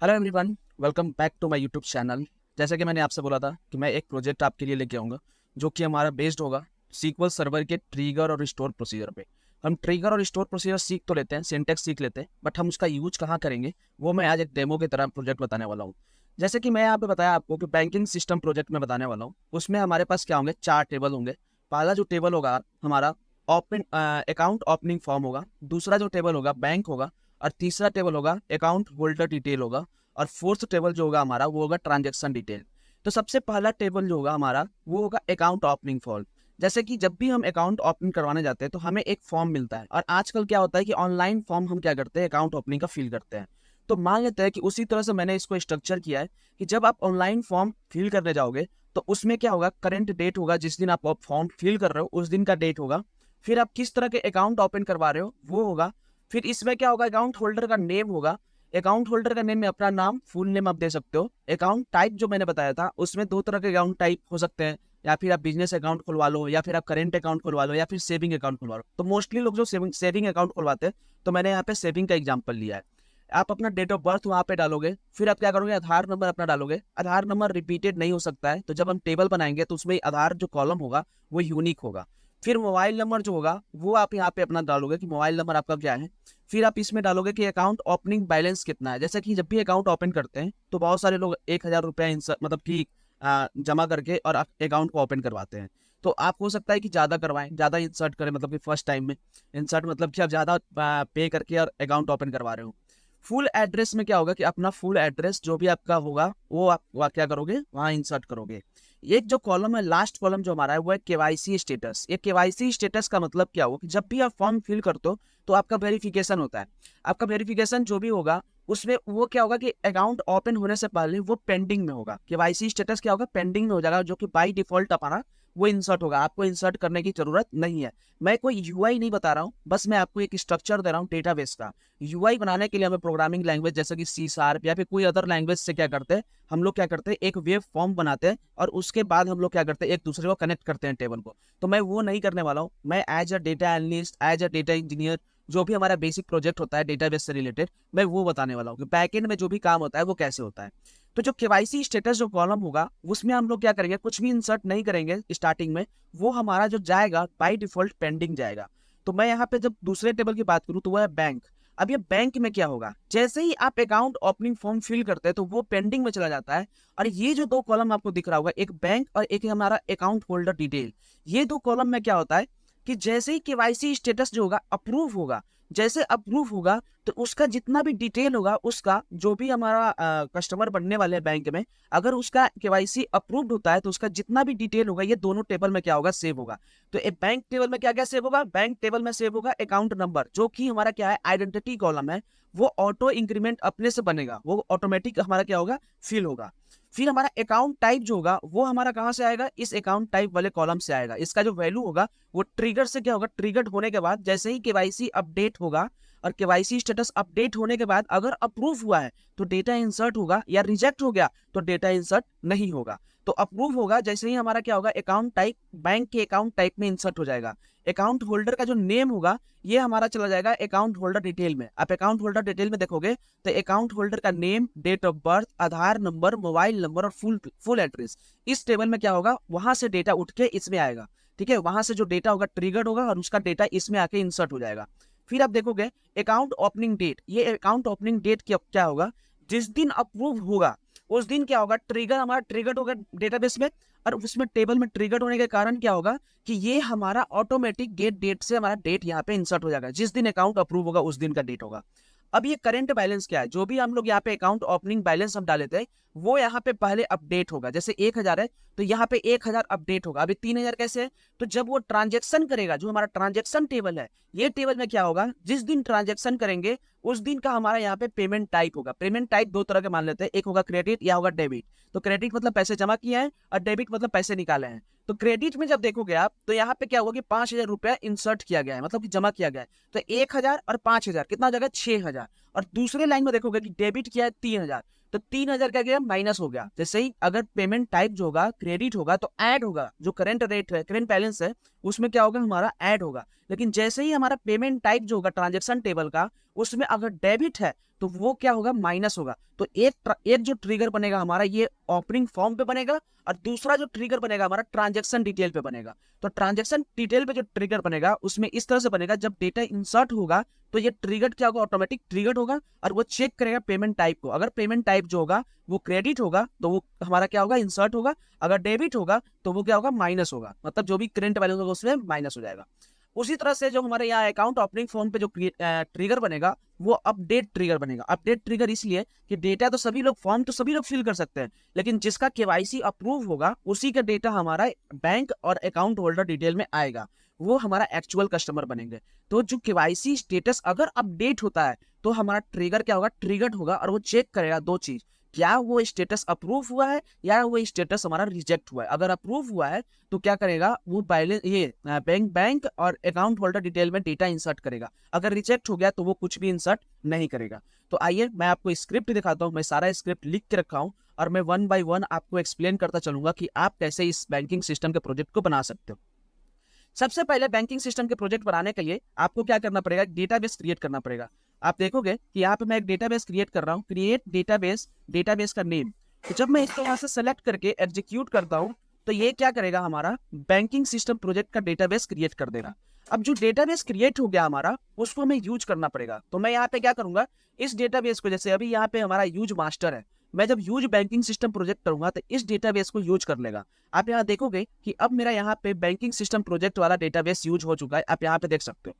Hello everyone, welcome back to my YouTube channel. जैसे कि मैंने आपसे बोला था कि मैं एक प्रोजेक्ट आपके लिए लेके आऊँगा जो कि हमारा बेस्ड होगा सीक्वल सर्वर के ट्रिगर और स्टोर प्रोसीजर पे। हम ट्रिगर और स्टोर प्रोसीजर सीख तो लेते हैं, सिंटैक्स सीख लेते हैं, बट हम उसका यूज कहाँ करेंगे वो मैं आज एक डेमो की तरह प्रोजेक्ट बताने वाला हूँ। जैसे कि मैं यहाँ पे बताया आपको कि बैंकिंग सिस्टम प्रोजेक्ट में बताने वाला हूँ। उसमें हमारे पास क्या होंगे, 4 टेबल होंगे। पहला जो टेबल होगा हमारा ओपन अकाउंट ओपनिंग फॉर्म होगा। दूसरा जो टेबल होगा बैंक होगा। और तीसरा टेबल होगा अकाउंट होल्डर डिटेल होगा। और फोर्थ टेबल जो होगा हमारा वो होगा ट्रांजेक्शन डिटेल। तो सबसे पहला टेबल जो होगा हमारा वो होगा अकाउंट ओपनिंग फॉर्म। जैसे कि जब भी हम अकाउंट ओपन करवाने जाते हैं तो हमें एक फॉर्म मिलता है, और आजकल क्या होता है कि ऑनलाइन फॉर्म हम क्या करते हैं, अकाउंट ओपनिंग का फिल करते हैं। तो मान लेते हैं कि उसी तरह से मैंने इसको स्ट्रक्चर किया है कि जब आप ऑनलाइन फॉर्म फिल करने जाओगे तो उसमें क्या होगा, करंट डेट होगा, जिस दिन आप फॉर्म फिल कर रहे हो उस दिन का डेट होगा। फिर आप किस तरह के अकाउंट ओपन करवा रहे हो वो होगा। फिर इसमें क्या होगा, अकाउंट होल्डर का नेम होगा। अकाउंट होल्डर का नेम में अपना नाम, फुल नेम आप दे सकते हो। अकाउंट टाइप जो मैंने बताया था उसमें 2 तरह के अकाउंट टाइप हो सकते हैं, या फिर आप बिजनेस अकाउंट खुलवा लो, या फिर आप करेंट अकाउंट खुलवा लो, या फिर सेविंग अकाउंट खुलवा लो। तो मोस्टली लोग जो सेविंग अकाउंट खुलवाते हैं, तो मैंने यहाँ पे सेविंग का एग्जाम्पल लिया है। आप अपना डेट ऑफ बर्थ वहाँ पे डालोगे। फिर आप क्या करोगे, आधार नंबर अपना डालोगे। आधार नंबर रिपीटेड नहीं हो सकता है, तो जब हम टेबल बनाएंगे तो उसमें आधार जो कॉलम होगा वो यूनिक होगा। फिर मोबाइल नंबर जो होगा वो आप यहाँ पे अपना डालोगे कि मोबाइल नंबर आपका क्या है। फिर आप इसमें डालोगे कि अकाउंट ओपनिंग बैलेंस कितना है। जैसे कि जब भी अकाउंट ओपन करते हैं तो बहुत सारे लोग 1,000 रुपया मतलब कि जमा करके और अकाउंट को ओपन करवाते हैं। तो आप हो सकता है कि ज़्यादा करवाएं, ज़्यादा इंसर्ट करें, मतलब कि फर्स्ट टाइम में इंसर्ट मतलब कि आप ज़्यादा पे करके और अकाउंट ओपन करवा रहे हो। फुल एड्रेस में क्या होगा कि अपना फुल एड्रेस जो भी आपका होगा वो आप क्या करोगे, वहाँ इंसर्ट करोगे। एक जो कॉलम है, लास्ट कॉलम जो हमारा है वो है केवाईसी स्टेटस। ये केवाईसी स्टेटस का मतलब क्या होगा कि जब भी आप फॉर्म फिल करते हो तो आपका वेरिफिकेशन होता है। आपका वेरिफिकेशन जो भी होगा उसमें वो क्या होगा कि अकाउंट ओपन होने से पहले वो पेंडिंग में होगा। केवाईसी स्टेटस क्या होगा, पेंडिंग में हो जाएगा, जो कि बाई डिफॉल्ट हमारा वो इंसर्ट होगा। आपको इंसर्ट करने की जरूरत नहीं है। मैं कोई यूआई नहीं बता रहा हूँ, बस मैं आपको एक स्ट्रक्चर दे रहा हूँ डेटाबेस का। यूआई बनाने के लिए हमें प्रोग्रामिंग लैंग्वेज जैसे कि सी शार्प या फिर कोई अदर लैंग्वेज से क्या करते हैं, हम लोग क्या करते हैं, एक वेब फॉर्म बनाते हैं और उसके बाद हम लोग क्या करते हैं, एक दूसरे को कनेक्ट करते हैं टेबल को। तो मैं वो नहीं करने वाला हूँ। मैं as a data analyst, as a data engineer, जो भी हमारा बेसिक प्रोजेक्ट होता है डेटाबेस से रिलेटेड, मैं वो बताने वाला हूँ कि बैकएंड में जो भी काम होता है वो कैसे होता है। तो जो केवाईसी स्टेटस जो कॉलम होगा उसमें हम लोग क्या करेंगे, कुछ भी इंसर्ट नहीं करेंगे स्टार्टिंग में। वो हमारा जो जाएगा बाय डिफॉल्ट पेंडिंग जाएगा। तो मैं यहाँ पे जब दूसरे टेबल की बात करूँ तो वो है बैंक। अब ये बैंक में क्या होगा, जैसे ही आप अकाउंट ओपनिंग फॉर्म फिल करते हैं तो वो पेंडिंग में चला जाता है। और ये जो 2 कॉलम आपको दिख रहा होगा, एक बैंक और एक हमारा अकाउंट होल्डर डिटेल, ये 2 कॉलम में क्या होता है कि जैसे ही केवाईसी स्टेटस जो होगा अप्रूव होगा, जैसे अप्रूव होगा तो उसका जितना भी डिटेल होगा, उसका जो भी हमारा कस्टमर बनने वाले हैं बैंक में, अगर उसका केवाईसी अप्रूव्ड होता है तो उसका जितना भी डिटेल होगा ये दोनों टेबल में क्या होगा, सेव होगा। तो एक बैंक टेबल में क्या क्या सेव होगा, बैंक टेबल में सेव होगा अकाउंट नंबर, जो कि हमारा क्या है, आइडेंटिटी कॉलम है। वो ऑटो इंक्रीमेंट अपने से बनेगा, वो ऑटोमेटिक हमारा क्या होगा, फिल होगा। फिर हमारा अकाउंट टाइप जो होगा वो हमारा कहां से आएगा, इस अकाउंट टाइप वाले कॉलम से आएगा। इसका जो वैल्यू होगा वो ट्रिगर से क्या होगा, ट्रिगर्ड होने के बाद जैसे ही केवाईसी अपडेट होगा और केवाईसी स्टेटस अपडेट होने के बाद अगर अप्रूव हुआ है तो डेटा इंसर्ट होगा, या रिजेक्ट हो गया तो डेटा इंसर्ट नहीं होगा। तो अप्रूव होगा जैसे ही हमारा क्या होगा, अकाउंट टाइप बैंक के अकाउंट टाइप में इंसर्ट हो जाएगा। अकाउंट होल्डर का जो नेम होगा ये हमारा चला जाएगा अकाउंट होल्डर डिटेल में। आप अकाउंट होल्डर डिटेल में देखोगे तो अकाउंट होल्डर का name, date of birth, Aadhaar number, mobile number और फुल एड्रेस, इस टेबल में क्या होगा, वहां से डेटा उठ के इसमें आएगा। ठीक है, वहां से जो डेटा होगा ट्रिगर्ड होगा और उसका डेटा इसमें आके इंसर्ट हो जाएगा। फिर आप देखोगे अकाउंट ओपनिंग डेट, ये अकाउंट ओपनिंग डेट क्या होगा, जिस दिन अप्रूव होगा उस दिन क्या होगा, ट्रिगर हमारा ट्रिगर्ड होगा डेटाबेस में। और उसमें टेबल में ट्रिगर्ड होने के कारण क्या होगा कि ये हमारा ऑटोमेटिक गेट डेट से हमारा डेट यहाँ पे इंसर्ट हो जाएगा, जिस दिन अकाउंट अप्रूव होगा उस दिन का डेट होगा। अब ये करंट बैलेंस क्या है, जो भी हम लोग यहाँ पे अकाउंट ओपनिंग बैलेंस हम डाले थे वो यहाँ पे पहले अपडेट होगा। जैसे 1,000 है तो यहाँ पे 1,000 अपडेट होगा। अभी 3,000 कैसे है, तो जब वो ट्रांजेक्शन करेगा, जो हमारा ट्रांजेक्शन टेबल है, ये टेबल में क्या होगा, जिस दिन ट्रांजेक्शन करेंगे उस दिन का हमारा यहाँ पे पेमेंट टाइप होगा। पेमेंट टाइप 2 तरह के मान लेते हैं, एक होगा क्रेडिट या होगा डेबिट। तो क्रेडिट मतलब पैसे जमा किए हैं और डेबिट मतलब पैसे निकाले हैं। तो क्रेडिट में जब देखोगे आप तो यहाँ पे क्या होगा कि 5,000 रुपया इंसर्ट किया गया है, मतलब कि जमा किया गया है। तो 1,000 और 5,000 कितना हो जाएगा, 6,000। और दूसरे लाइन में देखोगे कि डेबिट किया है 3,000, तो 3,000 क्या गया, माइनस हो गया। जैसे ही अगर पेमेंट टाइप जो होगा क्रेडिट होगा तो ऐड होगा, जो करंट रेट है, करंट बैलेंस है, उसमें क्या होगा, हमारा ऐड होगा। लेकिन जैसे ही हमारा पेमेंट टाइप जो होगा ट्रांजेक्शन टेबल का, उसमें अगर डेबिट है तो वो क्या होगा, माइनस होगा। तो एक जो ट्रिगर बनेगा हमारा ये ओपनिंग फॉर्म पे बनेगा, और दूसरा जो ट्रिगर बनेगा हमारा ट्रांजेक्शन डिटेल पे बनेगा। तो ट्रांजेक्शन डिटेल पे जो ट्रिगर बनेगा उसमें इस तरह से बनेगा, जब डेटा इंसर्ट होगा तो ये ट्रिगर क्या होगा, ऑटोमेटिक ट्रिगर होगा, और वो चेक करेगा पेमेंट टाइप को। अगर पेमेंट टाइप जो होगा वो क्रेडिट होगा तो वो हमारा क्या होगा, इंसर्ट होगा। अगर डेबिट होगा तो वो क्या होगा, माइनस होगा, मतलब जो भी करंट बैलेंस होगा उसमें माइनस हो जाएगा। उसी तरह से जो हमारे यहाँ अकाउंट ओपनिंग फॉर्म पे जो ट्रिगर बनेगा वो अपडेट ट्रिगर बनेगा। अपडेट ट्रिगर इसलिए कि डेटा तो सभी लोग, फॉर्म तो सभी लोग फिल कर सकते हैं, लेकिन जिसका केवाईसी अप्रूव होगा उसी का डेटा हमारा बैंक और अकाउंट होल्डर डिटेल में आएगा, वो हमारा एक्चुअल कस्टमर बनेंगे। तो जो केवाईसी स्टेटस अगर अपडेट होता है तो हमारा ट्रिगर क्या होगा, ट्रिगर्ड होगा, और वो चेक करेगा दो चीज, क्या वो स्टेटस अप्रूव हुआ है या वो स्टेटस हमारा रिजेक्ट हुआ है। अगर अप्रूव हुआ है तो क्या करेगा, वो बैलेंस ये बैंक और अकाउंट होल्डर डिटेल में डेटा इंसर्ट करेगा। अगर रिजेक्ट हो गया तो वो कुछ भी इंसर्ट नहीं करेगा। तो आइए मैं आपको स्क्रिप्ट दिखाता हूँ। मैं सारा स्क्रिप्ट लिख के रखा हूँ और मैं 1 बाय 1 आपको एक्सप्लेन करता चलूंगा कि आप कैसे इस बैंकिंग सिस्टम के प्रोजेक्ट को बना सकते हो। सबसे पहले बैंकिंग सिस्टम के प्रोजेक्ट बनाने के लिए आपको क्या करना पड़ेगा, डेटाबेस क्रिएट करना पड़ेगा। आप देखोगे कि यहाँ पे मैं एक डेटाबेस क्रिएट कर रहा हूँ, क्रिएट डेटाबेस, डेटाबेस का नेम। तो जब मैं इसको यहाँ से सेलेक्ट करके एग्जीक्यूट करता हूँ तो ये क्या करेगा, हमारा बैंकिंग सिस्टम प्रोजेक्ट का डेटाबेस क्रिएट कर देगा। अब जो डेटाबेस क्रिएट हो गया हमारा उसको हमें यूज करना पड़ेगा। तो मैं यहाँ पे क्या करूंगा, इस डेटाबेस को, जैसे अभी यहाँ पे हमारा यूज मास्टर है, मैं जब यूज बैंकिंग सिस्टम प्रोजेक्ट करूंगा तो इस डेटाबेस को यूज कर लेगा। आप यहाँ देखोगे कि अब मेरा यहाँ पे बैंकिंग सिस्टम प्रोजेक्ट वाला डेटाबेस यूज हो चुका है, आप यहाँ पे देख सकते हो।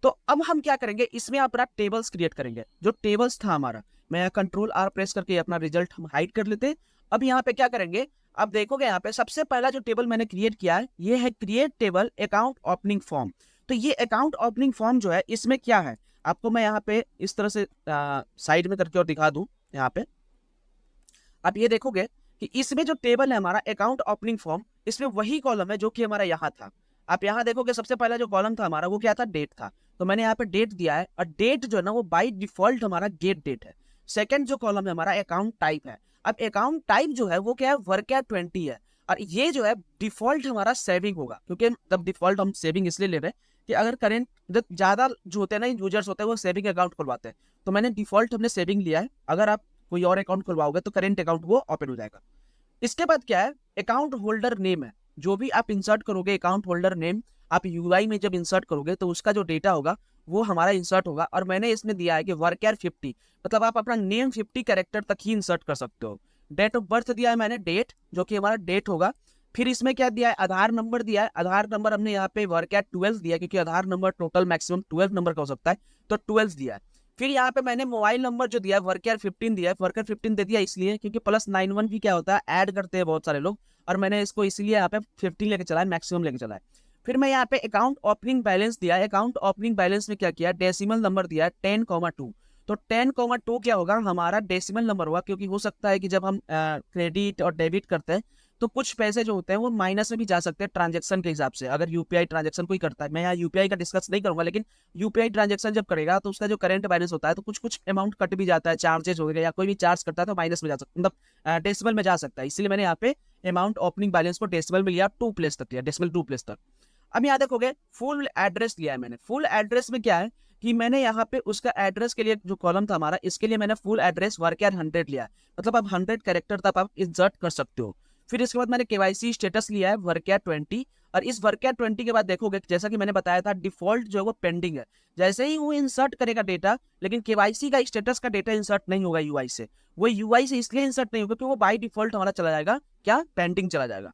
तो अब हम क्या करेंगे, इसमें अपना टेबल्स क्रिएट करेंगे। जो टेबल्स था हमारा, मैं कंट्रोल आर प्रेस करके अपना रिजल्ट हम हाइड कर लेते हैं। अब यहाँ पे क्या करेंगे, अब देखोगे यहाँ पे सबसे पहला जो टेबल मैंने क्रिएट किया है ये है create table account opening form. तो ये अकाउंट ओपनिंग फॉर्म जो है इसमें क्या है, आपको मैं यहाँ पे इस तरह से साइड में करके और दिखा दूं। यहाँ पे आप ये देखोगे कि इसमें जो टेबल है हमारा अकाउंट ओपनिंग फॉर्म, इसमें वही कॉलम है जो कि हमारा यहाँ था। आप यहाँ देखोगे सबसे पहला जो कॉलम था हमारा वो क्या था, डेट था। तो मैंने यहाँ पे डेट दिया है, और डेट जो है ना वो बाय डिफॉल्ट हमारा गेट डेट है। सेकंड जो कॉलम है हमारा अकाउंट टाइप है। अब अकाउंट टाइप जो है वो क्या है, वर्कैट 20 है। और ये जो है डिफॉल्ट हमारा सेविंग होगा, क्योंकि तब डिफॉल्ट हम सेविंग इसलिए ले रहे हैं कि अगर करेंट ज्यादा जो होते हैं ना यूजर्स होते हैं वो सेविंग अकाउंट खुलवाते हैं, तो मैंने डिफॉल्ट हमने सेविंग लिया है। अगर आप कोई और अकाउंट खुलवाओगे तो करेंट अकाउंट वो ओपन हो जाएगा। इसके बाद क्या है, अकाउंट होल्डर नेम है। जो भी आप इंसर्ट करोगे अकाउंट होल्डर नेम, आप यूआई में जब इंसर्ट करोगे तो उसका जो डेटा होगा वो हमारा इंसर्ट होगा। और मैंने इसमें दिया है कि वर्कैर 50, मतलब आप अपना नेम 50 कैरेक्टर तक ही इंसर्ट कर सकते हो। डेट ऑफ बर्थ दिया है मैंने, डेट, जो कि हमारा डेट होगा। फिर इसमें क्या दिया है, आधार नंबर दिया है। आधार नंबर हमने यहाँ पे वर्कैट 12 दिया है, क्योंकि आधार नंबर टोटल मैक्सिमम 12 नंबर का हो सकता है, तो 12 दिया है। फिर यहाँ पे मैंने मोबाइल नंबर जो दिया है वर्कैर 15 दिया है। वर्कैर 15 दे दिया इसलिए क्योंकि +91 भी क्या होता है, ऐड करते हैं बहुत सारे लोग, और मैंने इसको इसलिए यहाँ पे 15 लेके चला है, मैक्सिमम लेके चला है। फिर मैं यहाँ पे अकाउंट ओपनिंग बैलेंस दिया है। अकाउंट ओपनिंग बैलेंस में क्या किया, डेसिमल नंबर दिया है 10,2। तो 10,2 क्या होगा, हमारा डेसिमल नंबर होगा, क्योंकि हो सकता है कि जब हम क्रेडिट और डेबिट करते हैं तो कुछ पैसे जो होते हैं वो माइनस में भी जा सकते हैं ट्रांजेक्शन के हिसाब से। अगर यूपीआई ट्रांजेक्शन कोई करता है, मैं यहाँ यूपीआई का डिस्कस नहीं करूंगा, लेकिन यूपीआई ट्रांजेक्शन जब करेगा तो उसका जो करंट बैलेंस होता है तो कुछ कुछ अमाउंट कट भी जाता है, चार्जेस हो गए या कोई भी चार्ज करता है तो माइनस में जा सकता है, मतलब डेसिमल में जा सकता है। इसलिए मैंने यहाँ पे अमाउंट ओपनिंग बैलेंस को डेसिमल में लिया, 2 प्लेस तक लिया, डेसिमल 2 प्लेस तक। अब यहाँ देखोगे फुल एड्रेस लिया है मैंने। फुल एड्रेस में क्या है कि मैंने यहाँ पे उसका एड्रेस के लिए जो कॉलम था हमारा, इसके लिए मैंने फुल एड्रेस वर्कैर 100 लिया है, मतलब आप 100 कैरेक्टर तक आप इंसर्ट कर सकते हो। फिर इसके बाद मैंने केवाईसी स्टेटस लिया है वर्कैर 20, और इस वर्कैर 20 के बाद देखोगे जैसा कि मैंने बताया था डिफॉल्ट जो है वो पेंडिंग है। जैसे ही वो इंसर्ट करेगा डेटा, लेकिन केवाईसी का स्टेटस का डेटा इंसर्ट नहीं होगा यूआई से। वो यूआई से इसलिए इंसर्ट नहीं होगा क्योंकि वो बाय डिफॉल्ट हमारा चला जाएगा, क्या, पेंडिंग चला जाएगा।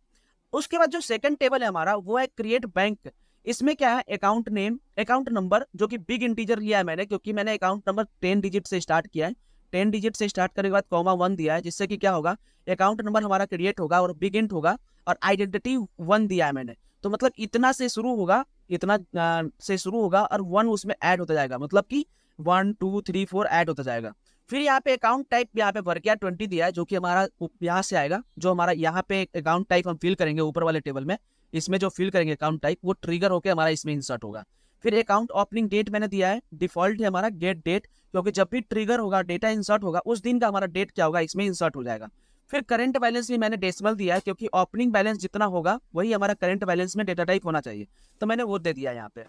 उसके बाद जो सेकंड टेबल है हमारा वो है क्रिएट बैंक। इसमें क्या है, अकाउंट नेम, अकाउंट नंबर, जो कि बिग इंटीजर लिया है मैंने, क्योंकि मैंने अकाउंट नंबर 10 डिजिट से स्टार्ट किया है। 10 डिजिट से स्टार्ट करने के बाद ,1 दिया है, जिससे कि क्या होगा, अकाउंट नंबर हमारा क्रिएट होगा और बिग इंट होगा, और आइडेंटिटी 1 दिया है मैंने। तो मतलब इतना से शुरू होगा, इतना से शुरू होगा और 1 उसमें ऐड होता जाएगा, मतलब कि 1 2 3 4 ऐड होता जाएगा। फिर यहाँ पे अकाउंट टाइप, यहाँ पे वर्कैर 20 दिया है, जो कि हमारा यहाँ से आएगा। जो हमारा यहाँ पे अकाउंट टाइप हम फिल करेंगे ऊपर वाले टेबल में, इसमें जो फिल करेंगे अकाउंट टाइप वो ट्रिगर होकर हमारा इसमें इंसर्ट होगा। फिर अकाउंट ओपनिंग डेट मैंने दिया है, डिफॉल्ट है हमारा गेट डेट, क्योंकि जब भी ट्रिगर होगा डेटा इंसर्ट होगा उस दिन का हमारा डेट क्या होगा, इसमें इंसर्ट हो जाएगा। फिर करंट बैलेंस भी मैंने डेसिमल दिया है, क्योंकि ओपनिंग बैलेंस जितना होगा वही हमारा करंट बैलेंस में डेटा टाइप होना चाहिए, तो मैंने वो दे दिया यहाँ पे।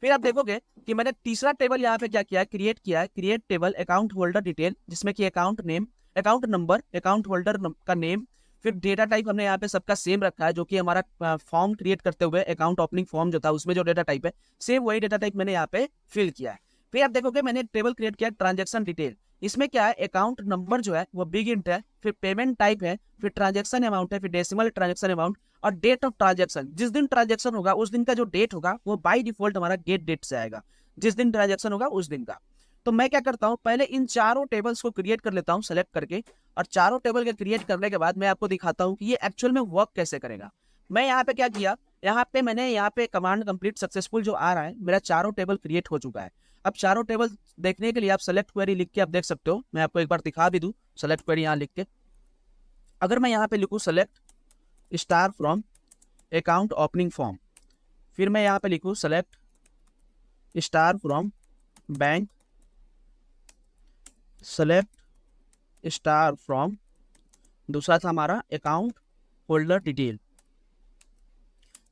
फिर आप देखोगे कि मैंने तीसरा टेबल यहाँ पे क्या किया है, क्रिएट किया है, create table account holder detail, जिसमें कि account name, account number, account holder का नेम, फिर डेटा टाइप हमने यहाँ पे सबका सेम रखा है, जो कि हमारा फॉर्म क्रिएट करते हुए अकाउंट ओपनिंग फॉर्म जो था उसमें जो डेटा टाइप है सेम वही डेटा टाइप मैंने यहाँ पे फिल किया है। फिर आप देखोगे मैंने टेबल क्रिएट किया ट्रांजेक्शन डिटेल, इसमें क्या है अकाउंट नंबर जो है वो बिग इंट है, फिर पेमेंट टाइप है, फिर ट्रांजेक्शन अमाउंट है, फिर डेसिमल ट्रांजेक्शन अमाउंट और डेट ऑफ ट्रांजेक्शन, जिस दिन ट्रांजेक्शन होगा उस दिन का जो डेट होगा वो बाय डिफॉल्ट हमारा गेट डेट से आएगा, जिस दिन ट्रांजेक्शन होगा उस दिन का। तो मैं क्या करता हूँ, पहले इन चारों टेबल्स को क्रिएट कर लेता हूँ सेलेक्ट करके, और चारों टेबल के क्रिएट करने के बाद मैं आपको दिखाता हूँ कि ये एक्चुअल में वर्क कैसे करेगा। मैं यहाँ पे क्या किया, मैंने यहाँ पे कमांड कंप्लीट सक्सेसफुल जो आ रहा है, मेरा चारों टेबल क्रिएट हो चुका है। अब चारों टेबल देखने के लिए आप सेलेक्ट क्वेरी लिख के आप देख सकते हो, मैं आपको एक बार दिखा भी दूं सेलेक्ट क्वेरी यहाँ लिख के। अगर मैं यहाँ पे लिखूँ select star from account opening form, फिर मैं यहाँ पे लिखूँ select star from bank, select star from, दूसरा था हमारा अकाउंट होल्डर डिटेल,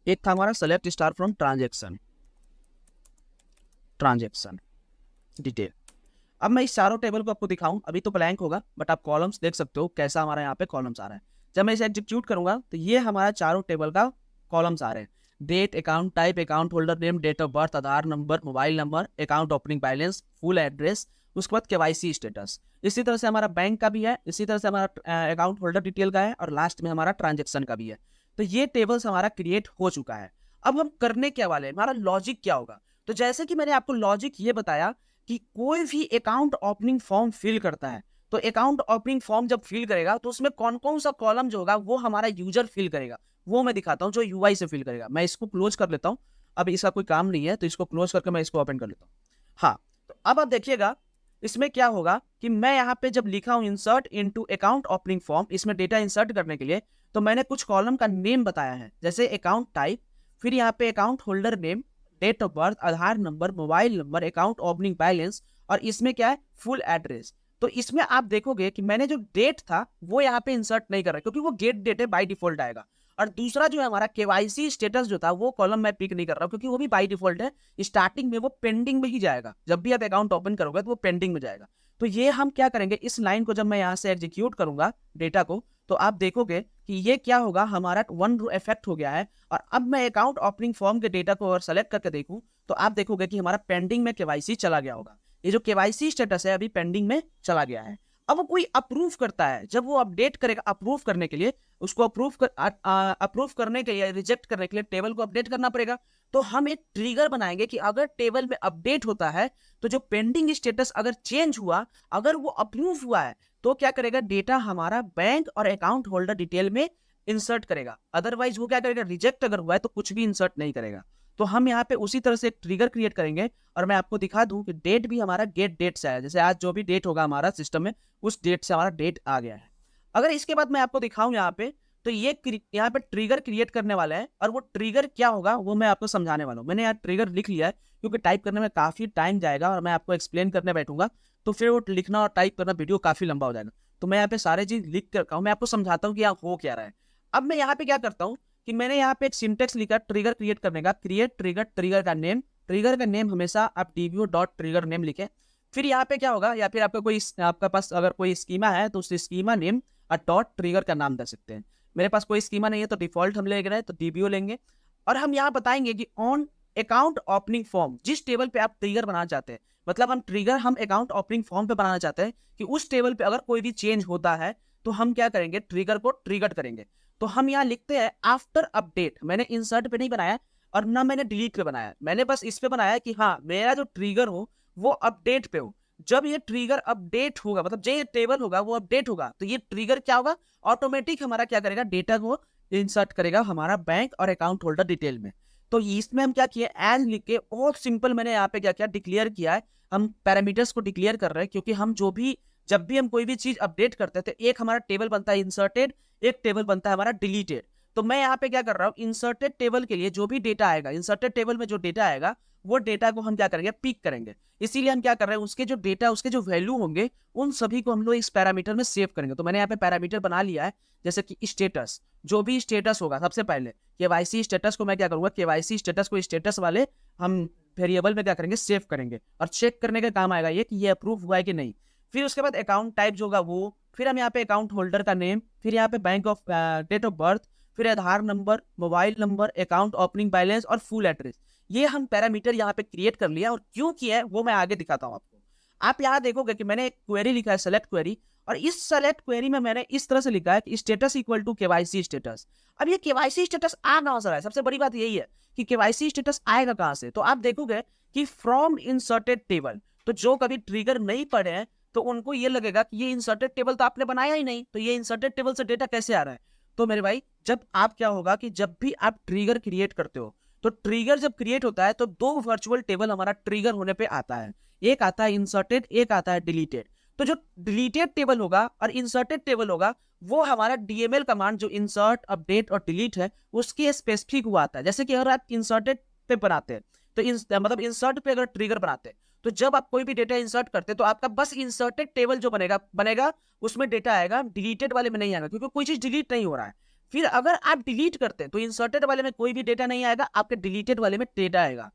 एक था हमारा select star from transaction detail. अब मैं इस चारों टेबल को आपको दिखाऊं, अभी तो ब्लैंक होगा बट आप कॉलम्स देख सकते हो कैसा हमारा यहाँ पे कॉलम्स आ रहा है। जब मैं इसे एग्जीक्यूट करूंगा तो ये हमारा चारों टेबल का कॉलम्स आ रहे हैं, date, account type, account holder name, date of birth, Aadhaar number, mobile number, account opening balance, full address, उसके बाद केवाईसी स्टेटस। इसी तरह से हमारा बैंक का भी है, इसी तरह से हमारा अकाउंट होल्डर डिटेल का है, और लास्ट में हमारा ट्रांजेक्शन का भी है। तो ये टेबल्स हमारा क्रिएट हो चुका है। अब हम करने क्या वाले हैं, हमारा लॉजिक क्या होगा। तो जैसे कि मैंने आपको लॉजिक ये बताया कि कोई भी अकाउंट ओपनिंग फॉर्म फिल करता है, तो अकाउंट ओपनिंग फॉर्म जब फिल करेगा तो उसमें कौन कौन सा कॉलम जो होगा वो हमारा यूजर फिल करेगा, वो मैं दिखाता हूं जो यूआई से फिल करेगा। मैं इसको क्लोज कर लेता हूं, अब इसका कोई काम नहीं है तो इसको क्लोज करके मैं इसको ओपन कर लेता हूं। हाँ, तो अब आप देखिएगा इसमें क्या होगा कि मैं यहाँ पे जब लिखा हूं insert into account opening form, इसमें डेटा इंसर्ट करने के लिए तो मैंने कुछ कॉलम का नेम बताया है, जैसे अकाउंट टाइप, फिर यहाँ पे account holder name, date of birth, Aadhaar number, mobile number, account opening balance, और इसमें क्या है फुल एड्रेस। तो इसमें आप देखोगे कि मैंने जो डेट था वो यहाँ पे इंसर्ट नहीं कर रहा क्योंकि वो गेट डेट है, बाय डिफॉल्ट आएगा। और दूसरा जो है हमारा केवाईसी स्टेटस जो था वो कॉलम मैं पिक नहीं कर रहा हूँ क्योंकि वो भी बाय डिफॉल्ट है, स्टार्टिंग में वो पेंडिंग में ही जाएगा, जब भी आप अकाउंट ओपन करोगे तो वो पेंडिंग में जाएगा। तो ये हम क्या करेंगे, इस लाइन को जब मैं यहाँ से एग्जीक्यूट करूंगा डेटा को, तो आप देखोगे कि ये क्या होगा, हमारा वन रो इफेक्ट हो गया है। और अब मैं अकाउंट ओपनिंग फॉर्म के डेटा को अगर सेलेक्ट करके देखूं तो आप देखोगे कि हमारा पेंडिंग में केवाईसी चला गया होगा। ये जो केवाईसी स्टेटस है अभी पेंडिंग में चला गया है। अब वो कोई अप्रूव करता है, जब वो अपडेट करेगा अप्रूव करने के लिए, उसको अप्रूव करने के लिए, रिजेक्ट करने के लिए टेबल को अपडेट करना पड़ेगा। तो हम एक ट्रिगर बनाएंगे कि अगर टेबल में अपडेट होता है तो जो पेंडिंग स्टेटस अगर चेंज हुआ, अगर वो अप्रूव हुआ है तो क्या करेगा, डेटा हमारा बैंक और अकाउंट होल्डर डिटेल में इंसर्ट करेगा। अदरवाइज वो क्या करेगा, रिजेक्ट अगर हुआ है तो कुछ भी इंसर्ट नहीं करेगा। तो हम यहाँ पे उसी तरह से एक ट्रिगर क्रिएट करेंगे, और मैं आपको दिखा दूं कि डेट भी हमारा गेट डेट से आया, जैसे आज जो भी डेट होगा हमारा सिस्टम में उस डेट से हमारा डेट आ गया है। अगर इसके बाद मैं आपको दिखाऊं यहाँ पे, तो ये यहाँ पे ट्रिगर क्रिएट करने वाला है, और वो ट्रिगर क्या होगा वो मैं आपको समझाने वाला हूँ। मैंने यहाँ ट्रिगर लिख लिया है क्योंकि टाइप करने में काफी टाइम जाएगा और मैं आपको एक्सप्लेन करने बैठूंगा तो फिर वो लिखना और टाइप करना वीडियो काफी लंबा हो जाएगा। तो मैं यहाँ पे सारे चीज लिख कर रखा हूँ, मैं आपको समझाता हूँ कि यहाँ हो क्या रहा है। अब मैं यहाँ पे क्या करता हूँ कि मैंने यहाँ पे एक सिंटेक्स लिखा ट्रिगर क्रिएट करने का, क्रिएट ट्रिगर, ट्रिगर का नेम हमेशा आप dbo.trigger नेम लिखे। फिर यहाँ पे क्या होगा, या फिर आपका पास अगर कोई स्कीमा है तो उस स्कीमा नेम और डॉट ट्रिगर का नाम दे सकते हैं। मेरे पास कोई स्कीमा नहीं है तो डिफॉल्ट हम ले रहे तो dbo लेंगे, और हम यहाँ बताएंगे कि ऑन अकाउंट ओपनिंग फॉर्म, जिस टेबल पे आप ट्रिगर बनाना चाहते हैं, मतलब हम अकाउंट ओपनिंग फॉर्म पे बनाना चाहते हैं कि उस टेबल पे अगर कोई भी चेंज होता है तो हम क्या करेंगे, ट्रिगर को ट्रिगर करेंगे। तो हम यहाँ लिखते हैं आफ्टर अपडेट। मैंने इंसर्ट पे नहीं बनाया और ना मैंने डिलीट पे बनाया, मैंने बस इस पे बनाया कि हाँ मेरा जो ट्रिगर हो वो अपडेट पे हो। जब ये ट्रिगर अपडेट होगा, मतलब जो ये टेबल होगा वो अपडेट होगा, तो ये ट्रिगर क्या होगा, ऑटोमेटिक हमारा क्या करेगा, डेटा को इंसर्ट करेगा हमारा बैंक और अकाउंट होल्डर डिटेल में। तो इसमें हम क्या किए, एज लिख के बहुत सिंपल मैंने यहाँ पे क्या किया, डिक्लेयर किया है। हम पैरामीटर्स को डिक्लेयर कर रहे हैं क्योंकि हम जब भी हम कोई भी चीज अपडेट करते हैं तो एक हमारा टेबल बनता है इंसर्टेड, एक टेबल बनता है हमारा डिलीटेड। तो मैं यहाँ पे क्या कर रहा हूँ, इंसर्टेड टेबल के लिए जो भी डेटा आएगा, इंसर्टेड टेबल में जो डेटा आएगा वो डेटा को हम क्या करेंगे, पिक करेंगे। इसीलिए हम क्या कर रहे हैं, उसके जो डेटा, उसके जो वैल्यू होंगे, उन सभी को हम लोग इस पैरामीटर में सेव करेंगे। तो मैंने यहाँ पे पैरामीटर बना लिया है, जैसे कि स्टेटस, जो भी स्टेटस होगा, सबसे पहले केवाईसी स्टेटस को मैं क्या करूंगा, केवाईसी स्टेटस को स्टेटस वाले हम वेरिएबल में क्या करेंगे, सेव करेंगे, और चेक करने का काम आएगा ये कि ये अप्रूव हुआ है कि नहीं। फिर उसके बाद अकाउंट टाइप जो होगा वो, फिर हम यहाँ पे अकाउंट होल्डर का नेम, फिर यहाँ पे bank of date of birth, फिर Aadhaar number, mobile number, account opening balance और फुल एड्रेस। ये हम पैरामीटर यहाँ पे क्रिएट कर लिया, और क्यों किया है वो मैं आगे दिखाता हूँ आपको। आप यहाँ देखोगे कि मैंने एक क्वेरी लिखा है, सेलेक्ट क्वेरी, और इस सेलेक्ट क्वेरी में मैंने इस तरह से लिखा है कि status equal to KYC status. अब ये केवाईसी स्टेटस आ कहां से रहा है, सबसे बड़ी बात यही है कि केवाईसी स्टेटस आएगा कहां से। तो आप देखोगे कि फ्रॉम इंसर्टेड टेबल, तो जो कभी ट्रिगर नहीं पढ़े हैं तो उनको ये लगेगा कि ये इंसर्टेड टेबल तो आपने बनाया ही नहीं, तो ये इंसर्टेड टेबल से डेटा कैसे आ रहा है। तो मेरे भाई, जब आप क्या होगा कि जब भी आप ट्रिगर क्रिएट करते हो, तो ट्रिगर जब क्रिएट होता है तो दो वर्चुअल टेबल हमारा ट्रिगर होने पे आता है, एक आता है इंसर्टेड, एक आता है डिलीटेड। तो जो डिलीटेड टेबल होगा और इंसर्टेड टेबल होगा, वो हमारा डीएमएल कमांड जो इंसर्ट, अपडेट और डिलीट है, उसके स्पेसिफिक हुआ आता है। जैसे कि अगर आप इंसर्टेड पे बनाते हैं, तो मतलब इंसर्ट पे अगर ट्रिगर बनाते हैं, तो जब आप कोई भी डेटा इंसर्ट करते हैं तो आपका बस इंसर्टेड टेबल जो बनेगा उसमें डेटा आएगा, डिलीटेड वाले में नहीं आएगा, क्योंकि कोई चीज डिलीट नहीं हो रहा है। फिर अगर आप डिलीट करते हैं तो इंसर्टेड वाले में कोई भी डेटा नहीं आएगा, आपके डिलीटेड वाले में डेटा आएगा।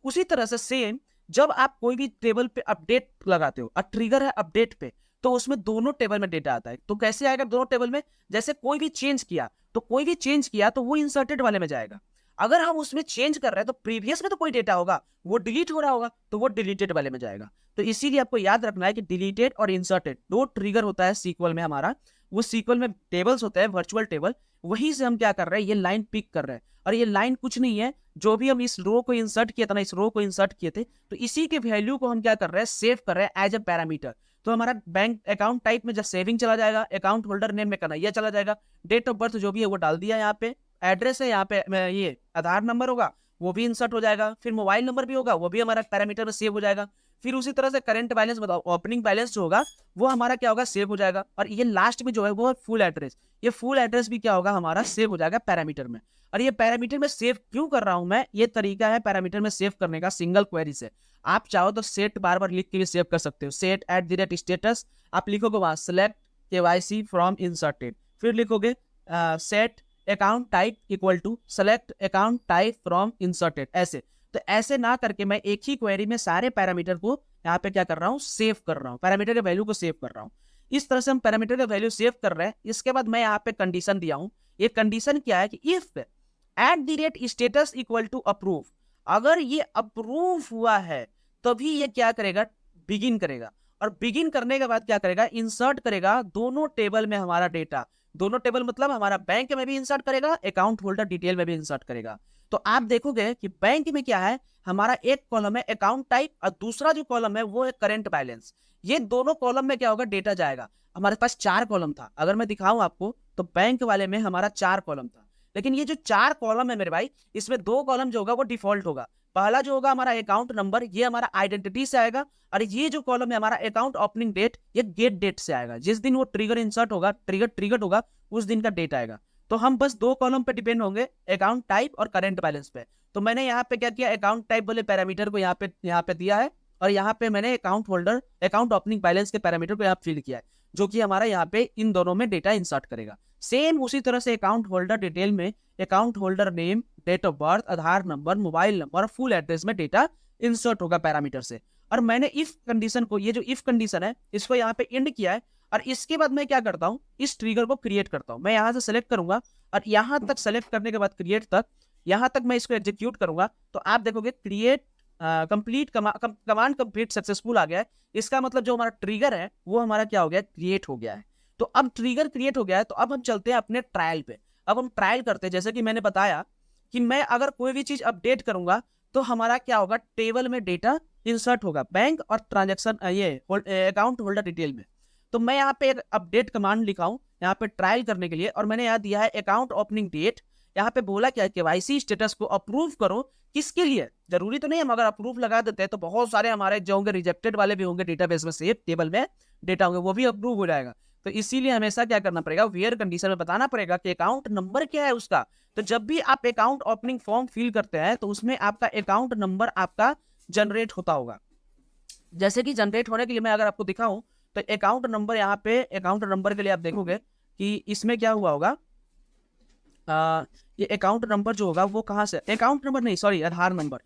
उसी तरह से सेम, जब आप कोई भी टेबल पे अपडेट लगाते हो और ट्रिगर है अपडेट पे, तो उसमें दोनों टेबल में डेटा आता है। तो कैसे आएगा दोनों टेबल में, जैसे कोई भी चेंज किया तो वो इंसर्टेड वाले में जाएगा। अगर हम उसमें चेंज कर रहे हैं तो प्रीवियस में तो कोई डेटा होगा, वो डिलीट हो रहा होगा, तो वो डिलीटेड वाले में जाएगा। तो इसीलिए आपको याद रखना है कि डिलीटेड और इंसर्टेड दो ट्रिगर होता है सीक्वल में हमारा। वो सीक्वल में टेबल्स होते हैं, वर्चुअल टेबल, वहीं से हम क्या कर रहे हैं, ये लाइन पिक कर रहे हैं। और ये लाइन कुछ नहीं है, जो भी हम इस रो को इंसर्ट किया था ना, इस रो को इंसर्ट किए थे, तो इसी के वैल्यू को हम क्या कर रहे हैं, सेव कर रहे हैं एज ए पैरामीटर। तो हमारा बैंक अकाउंट टाइप में जब सेविंग चला जाएगा, अकाउंट होल्डर नेम में कन्हैया चला जाएगा, डेट ऑफ बर्थ जो भी है वो डाल दिया यहाँ पे, एड्रेस है यहाँ पे, ये आधार नंबर होगा वो भी इंसर्ट हो जाएगा, फिर मोबाइल नंबर भी होगा वो भी हमारा पैरामीटर में सेव हो जाएगा। फिर उसी तरह से करंट बैलेंस बताओ, ओपनिंग बैलेंस जो होगा वो हमारा क्या होगा, सेव हो जाएगा। और ये लास्ट में जो है वो फुल एड्रेस, ये फुल एड्रेस भी क्या होगा, हमारा सेव हो जाएगा पैरामीटर में। और ये पैरामीटर में सेव क्यों कर रहा हूं मैं, ये तरीका है पैरामीटर में सेव करने का सिंगल क्वेरी से। आप चाहो तो सेट बार बार लिख के भी सेव कर सकते हो, सेट @स्टेटस आप लिखोगे वहां, सेलेक्ट केवाईसी फ्रॉम इंसर्टेड, फिर लिखोगे set account type equal to select account type from inserted, ऐसे। तो ऐसे ना करके मैं एक ही क्वेरी में सारे पैरामीटर को यहाँ पे क्या कर रहा हूँ, सेव कर रहा हूँ, पैरामीटर के वैल्यू को सेव कर रहा हूँ। इस तरह से हम पैरामीटर का वैल्यू सेव कर रहे हैं। इसके बाद मैं यहाँ पे कंडीशन दिया हूँ। ये कंडीशन क्या है कि if @status equal to approve, अगर ये अप्रूव हुआ है तभी ये क्या करेगा, बिगिन करेगा। और बिगिन करने के बाद क्या करेगा, इंसर्ट करेगा दोनों टेबल में हमारा डेटा। दोनों टेबल मतलब हमारा बैंक में भी इंसर्ट करेगा, अकाउंट होल्डर डिटेल में भी इंसर्ट करेगा। तो आप देखोगे कि बैंक में क्या है, हमारा एक कॉलम है अकाउंट टाइप और दूसरा जो कॉलम है वो है करंट बैलेंस। ये दोनों कॉलम में क्या होगा, डेटा जाएगा। हमारे पास 4 कॉलम था, अगर मैं दिखाऊं आपको तो बैंक वाले में हमारा 4 कॉलम था, लेकिन ये जो 4 कॉलम है मेरे भाई, इसमें 2 कॉलम जो होगा वो डिफॉल्ट होगा। पहला जो होगा हमारा अकाउंट नंबर, ये हमारा आइडेंटिटी से आएगा, और ये जो कॉलम है हमारा अकाउंट ओपनिंग डेट, ये गेट डेट से आएगा। जिस दिन वो ट्रिगर इंसर्ट होगा, ट्रिगर होगा, उस दिन का डेट आएगा। तो हम बस 2 कॉलम पे डिपेंड होंगे, अकाउंट टाइप और करंट बैलेंस पे। तो मैंने यहाँ पे क्या किया, अकाउंट टाइप वाले पैरामीटर को यहाँ पे दिया है, और यहाँ पे मैंने account holder, account opening balance के पैरामीटर को यहाँ फिल किया है, जो कि हमारा यहाँ पे इन दोनों में डेटा इंसर्ट करेगा। सेम उसी तरह से अकाउंट होल्डर डिटेल में account holder name, date of birth, Aadhaar number, mobile number, full address में डेटा इंसर्ट होगा पैरामीटर से। और मैंने इफ कंडीशन को, ये जो इफ कंडीशन है, इसको यहाँ पे एंड किया है। और इसके बाद मैं क्या करता हूँ, इस ट्रिगर को क्रिएट करता हूँ। मैं यहाँ से सेलेक्ट करूंगा और यहाँ तक सेलेक्ट करने के बाद क्रिएट तक, यहाँ तक मैं इसको एग्जीक्यूट करूंगा। तो आप देखोगे create complete command complete successful आ गया है। इसका मतलब जो हमारा ट्रिगर है वो हमारा क्या हो गया, क्रिएट हो गया है। तो अब ट्रिगर क्रिएट हो गया है, तो अब हम चलते हैं अपने ट्रायल पे। अब हम ट्रायल करते हैं। जैसे कि मैंने बताया कि मैं अगर कोई भी चीज अपडेट करूंगा तो हमारा क्या होगा, टेबल में डेटा इंसर्ट होगा बैंक और ट्रांजेक्शन, ये अकाउंट होल्डर डिटेल में। तो मैं यहाँ पे एक अपडेट कमांड लिखा हूँ यहाँ पे ट्रायल करने के लिए, और मैंने यहाँ दिया है अकाउंट ओपनिंग डेट। यहाँ पे बोला क्या है, केवाईसी स्टेटस को अप्रूव करो। किसके लिए, जरूरी तो नहीं हम अगर अप्रूव लगा देते हैं तो बहुत सारे हमारे जो होंगे रिजेक्टेड वाले भी होंगे डेटाबेस में सेव टेबल में डेटा होंगे, वो भी अप्रूव हो जाएगा। तो इसीलिए हमेशा क्या करना पड़ेगा, वेयर कंडीशन में बताना पड़ेगा कि अकाउंट नंबर क्या है उसका। तो जब भी आप अकाउंट ओपनिंग फॉर्म फिल करते हैं तो उसमें आपका अकाउंट नंबर आपका जनरेट होता होगा। जैसे कि जनरेट होने के लिए मैं अगर आपको दिखाऊं तो अकाउंट नंबर, यहाँ पे अकाउंट नंबर के लिए आप देखोगे कि इसमें क्या हुआ होगा, ये अकाउंट नंबर जो होगा वो कहाँ से, अकाउंट नंबर नहीं सॉरी आधार नंबर,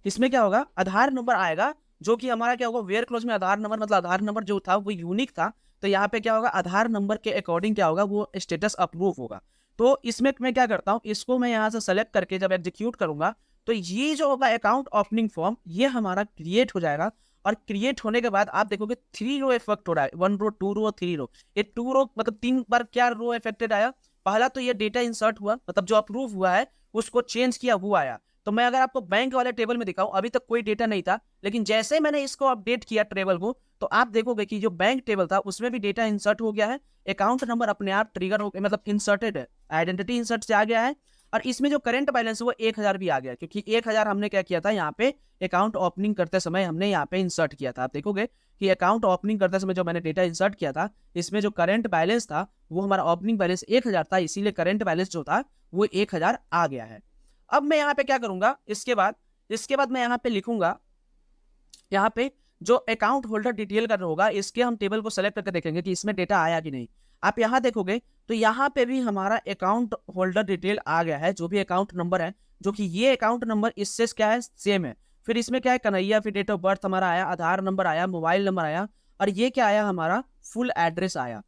इसमें क्या होगा आधार नंबर आएगा, जो कि हमारा क्या होगा वेयर क्लोज में आधार नंबर, मतलब आधार नंबर जो था वो यूनिक था। तो यहाँ पे क्या होगा आधार नंबर के अकॉर्डिंग क्या होगा वो स्टेटस अप्रूव होगा। तो इसमें मैं क्या करता हूँ, इसको मैं यहाँ से सेलेक्ट करके जब एग्जीक्यूट करूंगा तो ये जो होगा अकाउंट ओपनिंग फॉर्म ये हमारा क्रिएट हो जाएगा। और क्रिएट होने के बाद आप देखोगे 3 रो इफेक्ट हो रहा है, 1 रो 2 रो 3 रो, ये 2 रो मतलब 3 बार क्या रो इफेक्टेड आया। पहला तो ये डेटा इंसर्ट हुआ, मतलब जो अप्रूव हुआ है उसको चेंज किया वो आया। तो मैं अगर आपको बैंक वाले टेबल में दिखाऊं अभी तक कोई डेटा नहीं था, लेकिन जैसे मैंने इसको अपडेट किया टेबल को तो आप देखोगे कि जो बैंक टेबल था उसमें भी डेटा इंसर्ट हो गया है, अकाउंट नंबर अपने आप ट्रिगर हो मतलब इंसर्टेड है, आइडेंटिटी इंसर्ट से आ गया है। और इसमें जो करंट बैलेंस है वो 1000 भी आ गया, क्योंकि 1000 हमने क्या किया था यहाँ पे अकाउंट ओपनिंग करते समय हमने यहाँ पे इंसर्ट किया था। आप देखोगे कि अकाउंट ओपनिंग करते समय जो मैंने डेटा इंसर्ट किया था इसमें जो करंट बैलेंस था वो हमारा ओपनिंग बैलेंस 1000 था, इसीलिए करंट बैलेंस जो था वो 1000 आ गया है। अब मैं यहाँ पे क्या करूंगा, इसके बाद मैं यहाँ पे लिखूंगा, यहाँ पे जो अकाउंट होल्डर डिटेल का होगा इसके हम टेबल को सेलेक्ट करके देखेंगे कि इसमें डेटा आया कि नहीं। आप यहाँ देखोगे तो यहाँ पे भी हमारा अकाउंट होल्डर डिटेल आ गया है, जो भी अकाउंट नंबर है, जो कि ये अकाउंट नंबर इससे क्या है सेम है। फिर इसमें क्या है कन्हैया, फिर डेट ऑफ बर्थ हमारा आया, आधार नंबर आया, मोबाइल नंबर आया, और ये क्या आया हमारा फुल एड्रेस आया।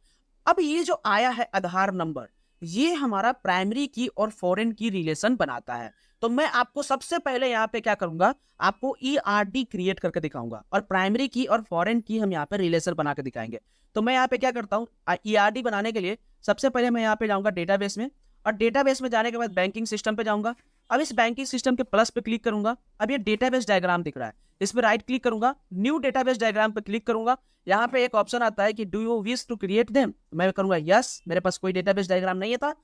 अब ये जो आया है आधार नंबर ये हमारा प्राइमरी की और फॉरेन की रिलेशन बनाता है। तो मैं आपको सबसे पहले यहाँ पे क्या करूंगा, आपको ERD क्रिएट करके दिखाऊंगा और प्राइमरी की और फॉरेन की हम यहाँ पे रिलेशन बना के दिखाएंगे। तो मैं यहाँ पे क्या करता हूँ, ERD बनाने के लिए सबसे पहले मैं यहाँ पे जाऊंगा डेटाबेस में, और डेटाबेस में जाने के बाद बैंकिंग सिस्टम पे जाऊंगा। अब इस बैंकिंग सिस्टम के प्लस पे क्लिक करूंगा, अब ये डेटाबेस डायग्राम दिख रहा है, इस पर राइट क्लिक करूंगा, न्यू डेटाबेस डायग्राम पे क्लिक करूंगा। यहाँ पे एक ऑप्शन आता है कि do you wish to create them, मैं करूंगा यस, मेरे पास कोई डेटाबेस डायग्राम नहीं था।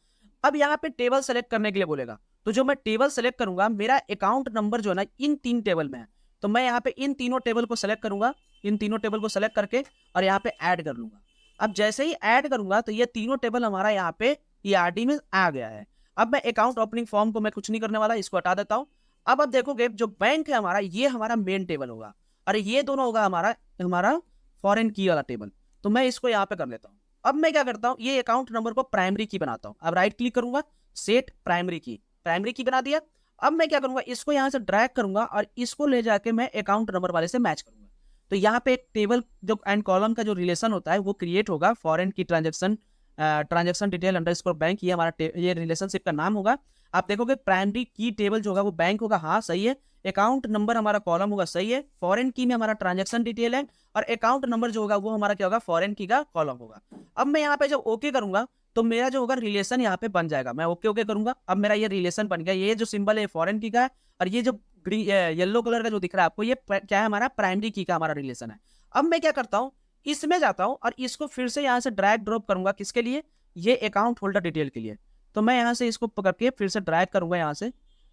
अब यहाँ पे टेबल सेलेक्ट करने के लिए बोलेगा, तो जो मैं टेबल सेलेक्ट करूंगा मेरा अकाउंट नंबर जो है ना इन 3 टेबल में है, तो मैं यहाँ पे इन तीनों टेबल को सेलेक्ट करूंगा, इन तीनों टेबल को सेलेक्ट करके और यहाँ पे ऐड कर लूंगा। अब जैसे ही ऐड करूंगा तो ये तीनों टेबल हमारा यहाँ पे ERD में आ गया है। अब मैं अकाउंट ओपनिंग फॉर्म को मैं कुछ नहीं करने वाला, इसको हटा देता हूँ। अब आप देखोगे जो बैंक है हमारा ये हमारा मेन टेबल होगा, और ये दोनों होगा हमारा हमारा फॉरेन की वाला टेबल। तो मैं इसको यहाँ पे कर लेता हूँ। अब मैं क्या करता हूँ, ये अकाउंट नंबर को प्राइमरी की बनाता हूँ। अब राइट क्लिक करूंगा, सेट प्राइमरी की बना दिया। अब मैं क्या करूंगा, इसको यहाँ से ड्रैग करूंगा और इसको ले जाके मैं अकाउंट नंबर वाले से मैच करूंगा। तो यहाँ पे एक टेबल जो एंड कॉलम का जो रिलेशन होता है वो क्रिएट होगा, फॉरेन की ट्रांजेक्शन डिटेल अंडरस्कोर बैंक, ये हमारा ये रिलेशनशिप का नाम होगा। आप देखोगे प्राइमरी की टेबल जो होगा वो बैंक होगा, हाँ सही है, अकाउंट नंबर हमारा कॉलम होगा, सही है, फॉरेन की में हमारा ट्रांजेक्शन डिटेल है, और अकाउंट नंबर जो होगा वो हमारा क्या होगा फॉरेन की का कॉलम होगा। अब मैं यहाँ पे जब ओके करूंगा तो मेरा जो होगा रिलेशन यहाँ पे बन जाएगा, मैं ओके करूंगा, अब मेरा ये रिलेशन बन गया। ये जो सिंबल है फॉरेन की का है, और ये जो येलो कलर का जो दिख रहा है आपको ये क्या है हमारा प्राइमरी की का हमारा रिलेशन है। अब मैं क्या करता हूँ, इसमें जाता हूँ और इसको फिर से यहाँ से ड्रैग ड्रॉप करूंगा, किसके लिए, ये अकाउंट होल्डर डिटेल के लिए। तो मैं यहाँ से इसको पकड़ के फिर से ड्रैग करूंगा यहाँ से।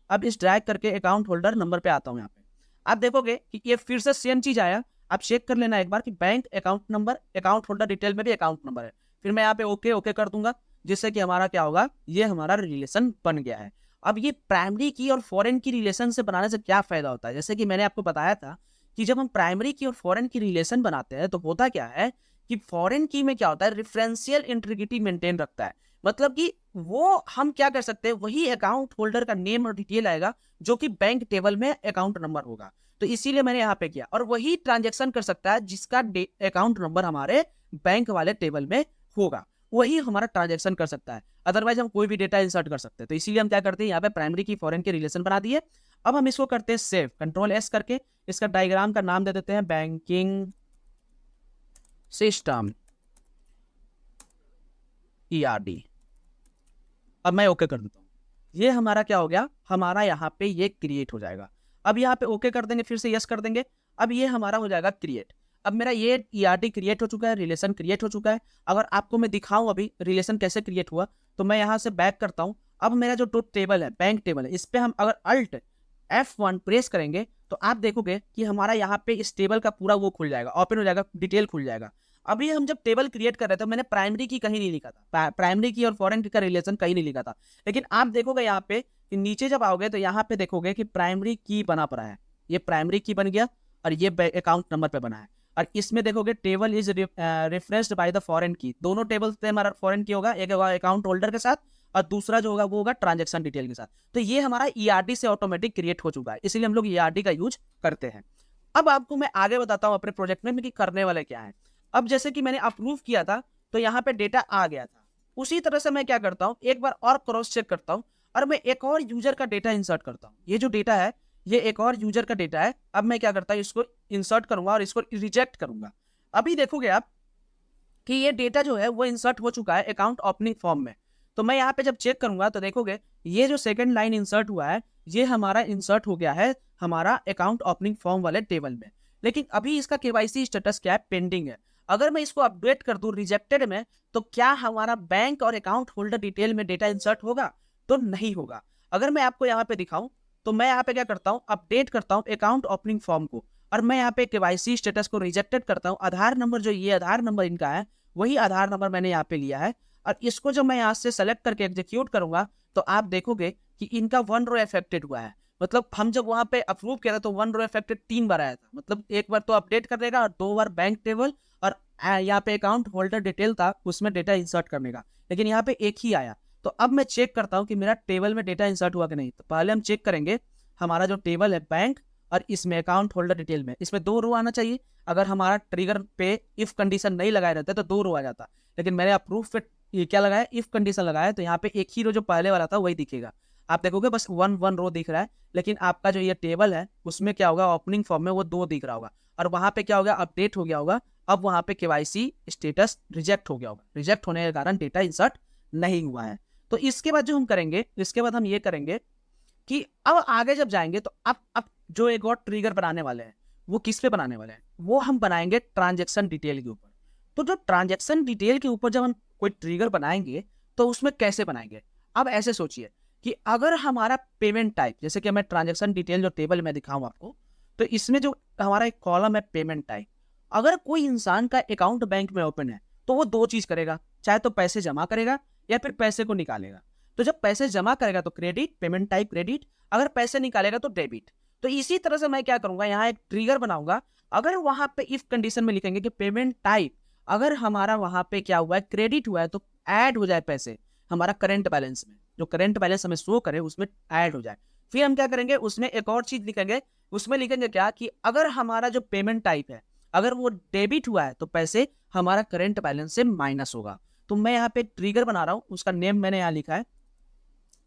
अब इस ड्रैग करके अकाउंट होल्डर नंबर पे आता हूँ यहाँ पे, आप देखोगे कि ये फिर से सेम चीज आया। आप चेक कर लेना एक बार कि bank account number account holder detail में भी अकाउंट नंबर है। फिर मैं यहाँ पे ओके कर दूंगा, जिससे कि हमारा क्या होगा, ये हमारा रिलेशन बन गया है। अब ये प्राइमरी की और फॉरेन की रिलेशन से बनाने से क्या फायदा होता है, जैसे कि मैंने आपको बताया था कि जब हम प्राइमरी की और फॉरेन की रिलेशन बनाते हैं तो होता क्या है कि फॉरेन की में क्या होता है, रेफरेंशियल इंटीग्रिटी मेंटेन रखता है। मतलब कि वो हम क्या कर सकते हैं, वही अकाउंट होल्डर का नेम और डिटेल आएगा जो कि बैंक टेबल में अकाउंट नंबर होगा। तो इसीलिए मैंने यहाँ पे किया, और वही ट्रांजेक्शन कर सकता है जिसका अकाउंट नंबर हमारे बैंक वाले टेबल में होगा, वही हमारा ट्रांजेक्शन कर सकता है। अदरवाइज हम कोई भी डेटा इंसर्ट कर सकते हैं। तो इसीलिए हम क्या करते हैं, यहाँ पे प्राइमरी की फॉरेन के रिलेशन बना दिए। अब हम इसको करते हैं सेव, Ctrl+S करके इसका डायग्राम का नाम दे देते हैं बैंकिंग सिस्टम ERD। अब मैं ओके कर देता हूँ, ये हमारा क्या हो गया, हमारा यहाँ पे ये क्रिएट हो जाएगा। अब यहाँ पे ओके कर देंगे, फिर से यस कर देंगे, अब ये हमारा हो जाएगा क्रिएट। अब मेरा ये ERD क्रिएट हो चुका है, रिलेशन क्रिएट हो चुका है। अगर आपको मैं दिखाऊं अभी रिलेशन कैसे क्रिएट हुआ, तो मैं यहाँ से बैक करता हूँ। अब मेरा जो टेबल है बैंक टेबल है, इस पर हम अगर Alt F1 प्रेस करेंगे तो आप देखोगे कि हमारा यहाँ पे इस टेबल का पूरा वो खुल जाएगा, ओपन हो जाएगा, डिटेल खुल जाएगा। अभी हम जब टेबल क्रिएट कर रहे थे मैंने प्राइमरी की कहीं नहीं लिखा था, प्राइमरी की और फॉरेन की का रिलेशन कहीं नहीं लिखा था। लेकिन आप देखोगे यहाँ पे कि नीचे जब आओगे तो यहाँ पे देखोगे कि प्राइमरी की बना पड़ा है, ये प्राइमरी की बन गया और ये अकाउंट नंबर पे बना है। और इसमें देखोगे table is refreshed by the foreign की, दोनों टेबल पे हमारा फॉरेन की होगा, एक होगा अकाउंट होल्डर के साथ और दूसरा जो होगा वो होगा ट्रांजेक्शन डिटेल के साथ। तो ये हमारा ईआरडी से ऑटोमेटिक क्रिएट हो चुका है, इसलिए हम लोग ईआरडी का यूज करते हैं। अब आपको मैं आगे बताता हूँ अपने प्रोजेक्ट में कि करने वाले क्या है। अब जैसे कि मैंने अप्रूव किया था तो यहाँ पे डेटा आ गया था, उसी तरह से मैं क्या करता हूँ एक बार और क्रॉस चेक करता हूँ और मैं एक और यूजर का डेटा इंसर्ट करता हूँ। ये जो डेटा है ये एक और यूजर का डेटा है। अब मैं क्या करता हूँ इसको इंसर्ट करूंगा और इसको रिजेक्ट करूंगा। अभी देखोगे आप कि ये डेटा जो है वो इंसर्ट हो चुका है अकाउंट ओपनिंग फॉर्म में। तो मैं यहाँ पे जब चेक करूंगा तो देखोगे ये जो सेकंड लाइन इंसर्ट हुआ है ये हमारा इंसर्ट हो गया है हमारा अकाउंट ओपनिंग फॉर्म वाले टेबल में। लेकिन अभी इसका केवाईसी स्टेटस क्या है, पेंडिंग है। अगर मैं इसको अपडेट कर दूं रिजेक्टेड में तो क्या हमारा बैंक और अकाउंट होल्डर डिटेल में डेटा इंसर्ट होगा? तो नहीं होगा। अगर मैं आपको यहाँ पे दिखाऊं तो मैं यहाँ पे क्या करता हूँ, अपडेट करता हूँ अकाउंट ओपनिंग फॉर्म को और मैं यहाँ पे केवाईसी स्टेटस को रिजेक्टेड करता हूँ। आधार नंबर जो ये आधार नंबर इनका है वही आधार नंबर मैंने यहाँ पे लिया है और इसको जब मैं यहाँ से सेलेक्ट करके एग्जीक्यूट करूंगा तो आप देखोगे कि इनका 1 रो अफेक्टेड हुआ है। मतलब हम जब वहां पे अप्रूव किया था तो 1 रो अफेक्टेड 3 बार आया था, मतलब एक बार तो अपडेट कर देगा और 2 बार बैंक टेबल और यहाँ पे अकाउंट होल्डर डिटेल था उसमें डेटा इंसर्ट करने का, लेकिन यहाँ पे एक ही आया। तो अब मैं चेक करता हूँ कि मेरा टेबल में डेटा इंसर्ट हुआ कि नहीं। तो पहले हम चेक करेंगे हमारा जो टेबल है बैंक और इसमें अकाउंट होल्डर डिटेल में इसमें 2 रो आना चाहिए। अगर हमारा ट्रिगर पे इफ कंडीशन नहीं लगाए रहते तो 2 रो आ जाता, लेकिन मैंने अप्रूव पे ये क्या लगाया, इफ कंडीशन लगाया, तो यहाँ पे एक ही रो जो पहले वाला था वही दिखेगा। आप देखोगे बस 1 रो दिख रहा है, लेकिन आपका जो ये टेबल है उसमें क्या होगा ओपनिंग फॉर्म में वो 2 दिख रहा होगा और वहां पे क्या होगा अपडेट हो गया होगा। अब वहां पे केवाईसी स्टेटस रिजेक्ट हो गया होगा, रिजेक्ट होने के कारण डेटा इंसर्ट नहीं हुआ है। तो इसके बाद जो हम करेंगे, इसके बाद हम ये करेंगे कि अब आगे जब जाएंगे तो अब जो एक और ट्रिगर बनाने वाले हैं वो किस पे बनाने वाले हैं, वो हम बनाएंगे ट्रांजेक्शन डिटेल के ऊपर। तो जो ट्रांजेक्शन डिटेल के ऊपर जब हम कोई ट्रिगर बनाएंगे तो उसमें कैसे बनाएंगे। अब ऐसे सोचिए कि अगर हमारा पेमेंट टाइप, जैसे कि मैं ट्रांजेक्शन डिटेल जो टेबल में दिखाऊं आपको, तो इसमें जो हमारा एक कॉलम है पेमेंट टाइप, अगर कोई इंसान का अकाउंट बैंक में ओपन है तो वो 2 चीज करेगा, चाहे तो पैसे जमा करेगा या फिर पैसे को निकालेगा। तो जब पैसे जमा करेगा तो क्रेडिट, पेमेंट टाइप क्रेडिट, अगर पैसे निकालेगा तो डेबिट। तो इसी तरह से मैं क्या करूंगा, यहाँ एक ट्रिगर बनाऊंगा। अगर वहां पे इफ कंडीशन में लिखेंगे कि पेमेंट टाइप अगर हमारा वहां पे क्या हुआ है क्रेडिट हुआ है तो ऐड हो जाए पैसे हमारा करंट बैलेंस में, जो करंट बैलेंस हमें शो करे उसमें ऐड हो जाए। फिर हम क्या करेंगे उसमें एक और चीज लिखेंगे, उसमें लिखेंगे क्या कि अगर हमारा जो पेमेंट टाइप है अगर वो डेबिट हुआ है तो पैसे हमारा करंट बैलेंस से माइनस होगा। तो मैं यहाँ पे ट्रिगर बना रहा हूँ, उसका नेम मैंने यहाँ लिखा है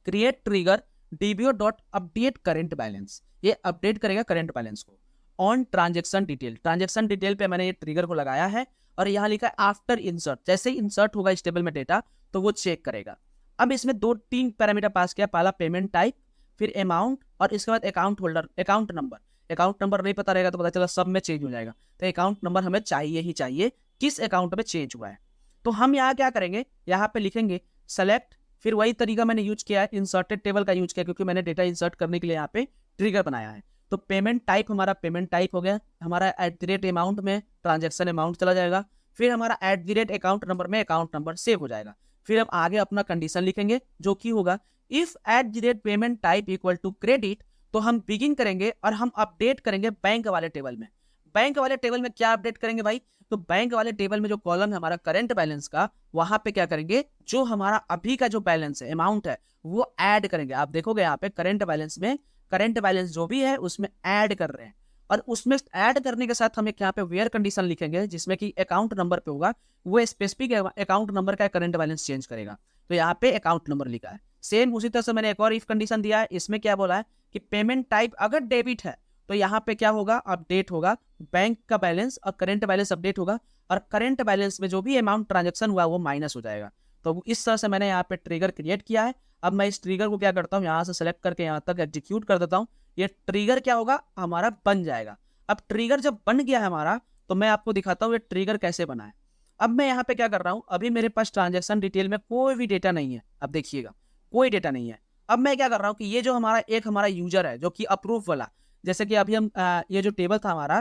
create trigger DBO dot update current balance. ये अपडेट करेगा करंट बैलेंस को on transaction detail. Transaction detail पे मैंने ये ट्रिगर को लगाया है और यहाँ लिखा है आफ्टर इंसर्ट, जैसे ही इंसर्ट होगा इस टेबल में डेटा तो वो चेक करेगा। अब इसमें 2-3 पैरामीटर पास किया, पहला पेमेंट टाइप, फिर अमाउंट और इसके बाद account holder, account number. Account number नहीं पता रहेगा तो पता चला सब में चेंज हो जाएगा, तो अकाउंट नंबर हमें चाहिए ही चाहिए किस अकाउंट में चेंज हुआ है। तो हम यहाँ क्या करेंगे, यहाँ पे लिखेंगे सेलेक्ट, फिर वही तरीका मैंने यूज किया है इंसर्टेड टेबल का यूज किया क्योंकि मैंने डेटा इंसर्ट करने के लिए यहाँ पे ट्रिगर बनाया है। तो पेमेंट टाइप हमारा पेमेंट टाइप हो गया, हमारा @ अमाउंट में ट्रांजेक्शन अमाउंट चला जाएगा, फिर हमारा @ अकाउंट नंबर में अकाउंट नंबर सेव हो जाएगा। फिर हम आगे अपना कंडीशन लिखेंगे जो कि होगा if @ payment type equal to credit, तो हम बिगिन करेंगे और हम अपडेट करेंगे बैंक वाले टेबल में। बैंक वाले टेबल में क्या अपडेट करेंगे भाई, तो बैंक वाले टेबल में जो कॉलम है हमारा करंट बैलेंस का, वहां पे क्या करेंगे जो हमारा अभी का जो बैलेंस है अमाउंट है वो ऐड करेंगे। आप देखोगे यहाँ पे करंट बैलेंस में करंट बैलेंस जो भी है उसमें ऐड कर रहे हैं और उसमें ऐड करने के साथ हम एक यहाँ पे वेयर कंडीशन लिखेंगे जिसमें कि अकाउंट नंबर पे होगा, वो स्पेसिफिक अकाउंट नंबर का करंट बैलेंस चेंज करेगा। तो यहाँ पे अकाउंट नंबर लिखा है। सेम उसी तरह से मैंने एक और इफ कंडीशन दिया है, इसमें क्या बोला है कि पेमेंट टाइप अगर डेबिट है तो यहाँ पे क्या होगा अपडेट होगा बैंक का बैलेंस और करंट बैलेंस अपडेट होगा और करंट बैलेंस में जो भी अमाउंट ट्रांजेक्शन हुआ वो माइनस हो जाएगा। तो इस तरह से मैंने यहाँ पे ट्रिगर क्रिएट किया है। अब मैं इस ट्रिगर को क्या करता हूँ यहाँ से सेलेक्ट करके यहाँ तक एग्जीक्यूट कर देता हूँ। ये ट्रिगर क्या होगा हमारा बन जाएगा। अब ट्रिगर जब बन गया है हमारा तो मैं आपको दिखाता हूँ ये ट्रिगर कैसे बना है। अब मैं यहाँ पे क्या कर रहा हूँ, अभी मेरे पास ट्रांजेक्शन डिटेल में कोई भी डेटा नहीं है, अब देखिएगा कोई डेटा नहीं है। अब मैं क्या कर रहा हूँ कि ये जो हमारा एक हमारा यूजर है जो कि अप्रूव वाला, जैसे कि अभी हम ये जो टेबल था हमारा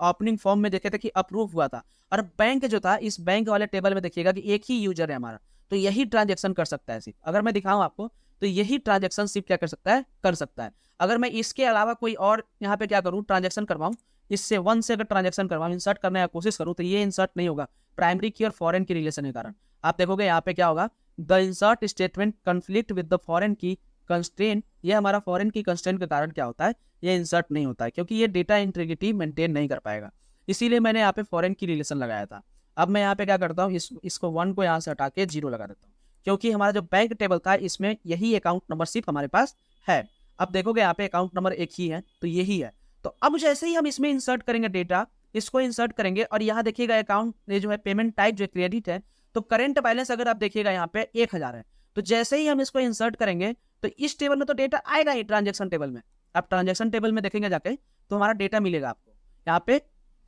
ओपनिंग फॉर्म में देखे थे कि अप्रूव हुआ था, और बैंक जो था इस बैंक वाले टेबल में देखिएगा कि एक ही यूजर है हमारा, तो यही ट्रांजेक्शन कर सकता है सिर्फ। अगर मैं दिखाऊं आपको तो यही ट्रांजेक्शन सिर्फ क्या कर सकता है, कर सकता है। अगर मैं इसके अलावा कोई और यहाँ पे क्या करूँ, ट्रांजेक्शन करवाऊँ, इससे वन से अगर ट्रांजेक्शन करवाऊँ, इंसर्ट करने की कोशिश करूँ, तो ये इंसर्ट नहीं होगा प्राइमरी की और फॉरेन की रिलेशन के कारण। आप देखोगे यहाँ पे क्या होगा, the insert statement conflict with the foreign की कंस्ट्रेंट, ये हमारा फॉरेन की कंस्ट्रेंट के कारण क्या होता है, ये इंसर्ट नहीं होता है, क्योंकि ये डेटा इंटीग्रिटी मेंटेन नहीं कर पाएगा। इसीलिए मैंने यहाँ पे फॉरेन की रिलेशन लगाया था। अब मैं यहाँ पे क्या करता हूँ, इसको 1 को यहाँ से हटा के 0 लगा देता हूँ, क्योंकि हमारा जो बैंक टेबल था इसमें यही अकाउंट नंबर सिर्फ हमारे पास है। अब देखोगे यहाँ पे अकाउंट नंबर एक ही है, तो यही है। तो अब जैसे ही हम इसमें इंसर्ट करेंगे डेटा, इसको इंसर्ट करेंगे, और यहाँ देखिएगा अकाउंट ये जो है पेमेंट टाइप जो क्रेडिट है, तो करेंट बैलेंस अगर आप देखिएगा यहाँ पे 1000 है। तो जैसे ही हम इसको इंसर्ट करेंगे तो इस टेबल में तो डेटा आएगा ही ट्रांजेक्शन टेबल में। आप ट्रांजेक्शन टेबल में देखेंगे जाके तो हमारा डेटा मिलेगा आपको। यहाँ पे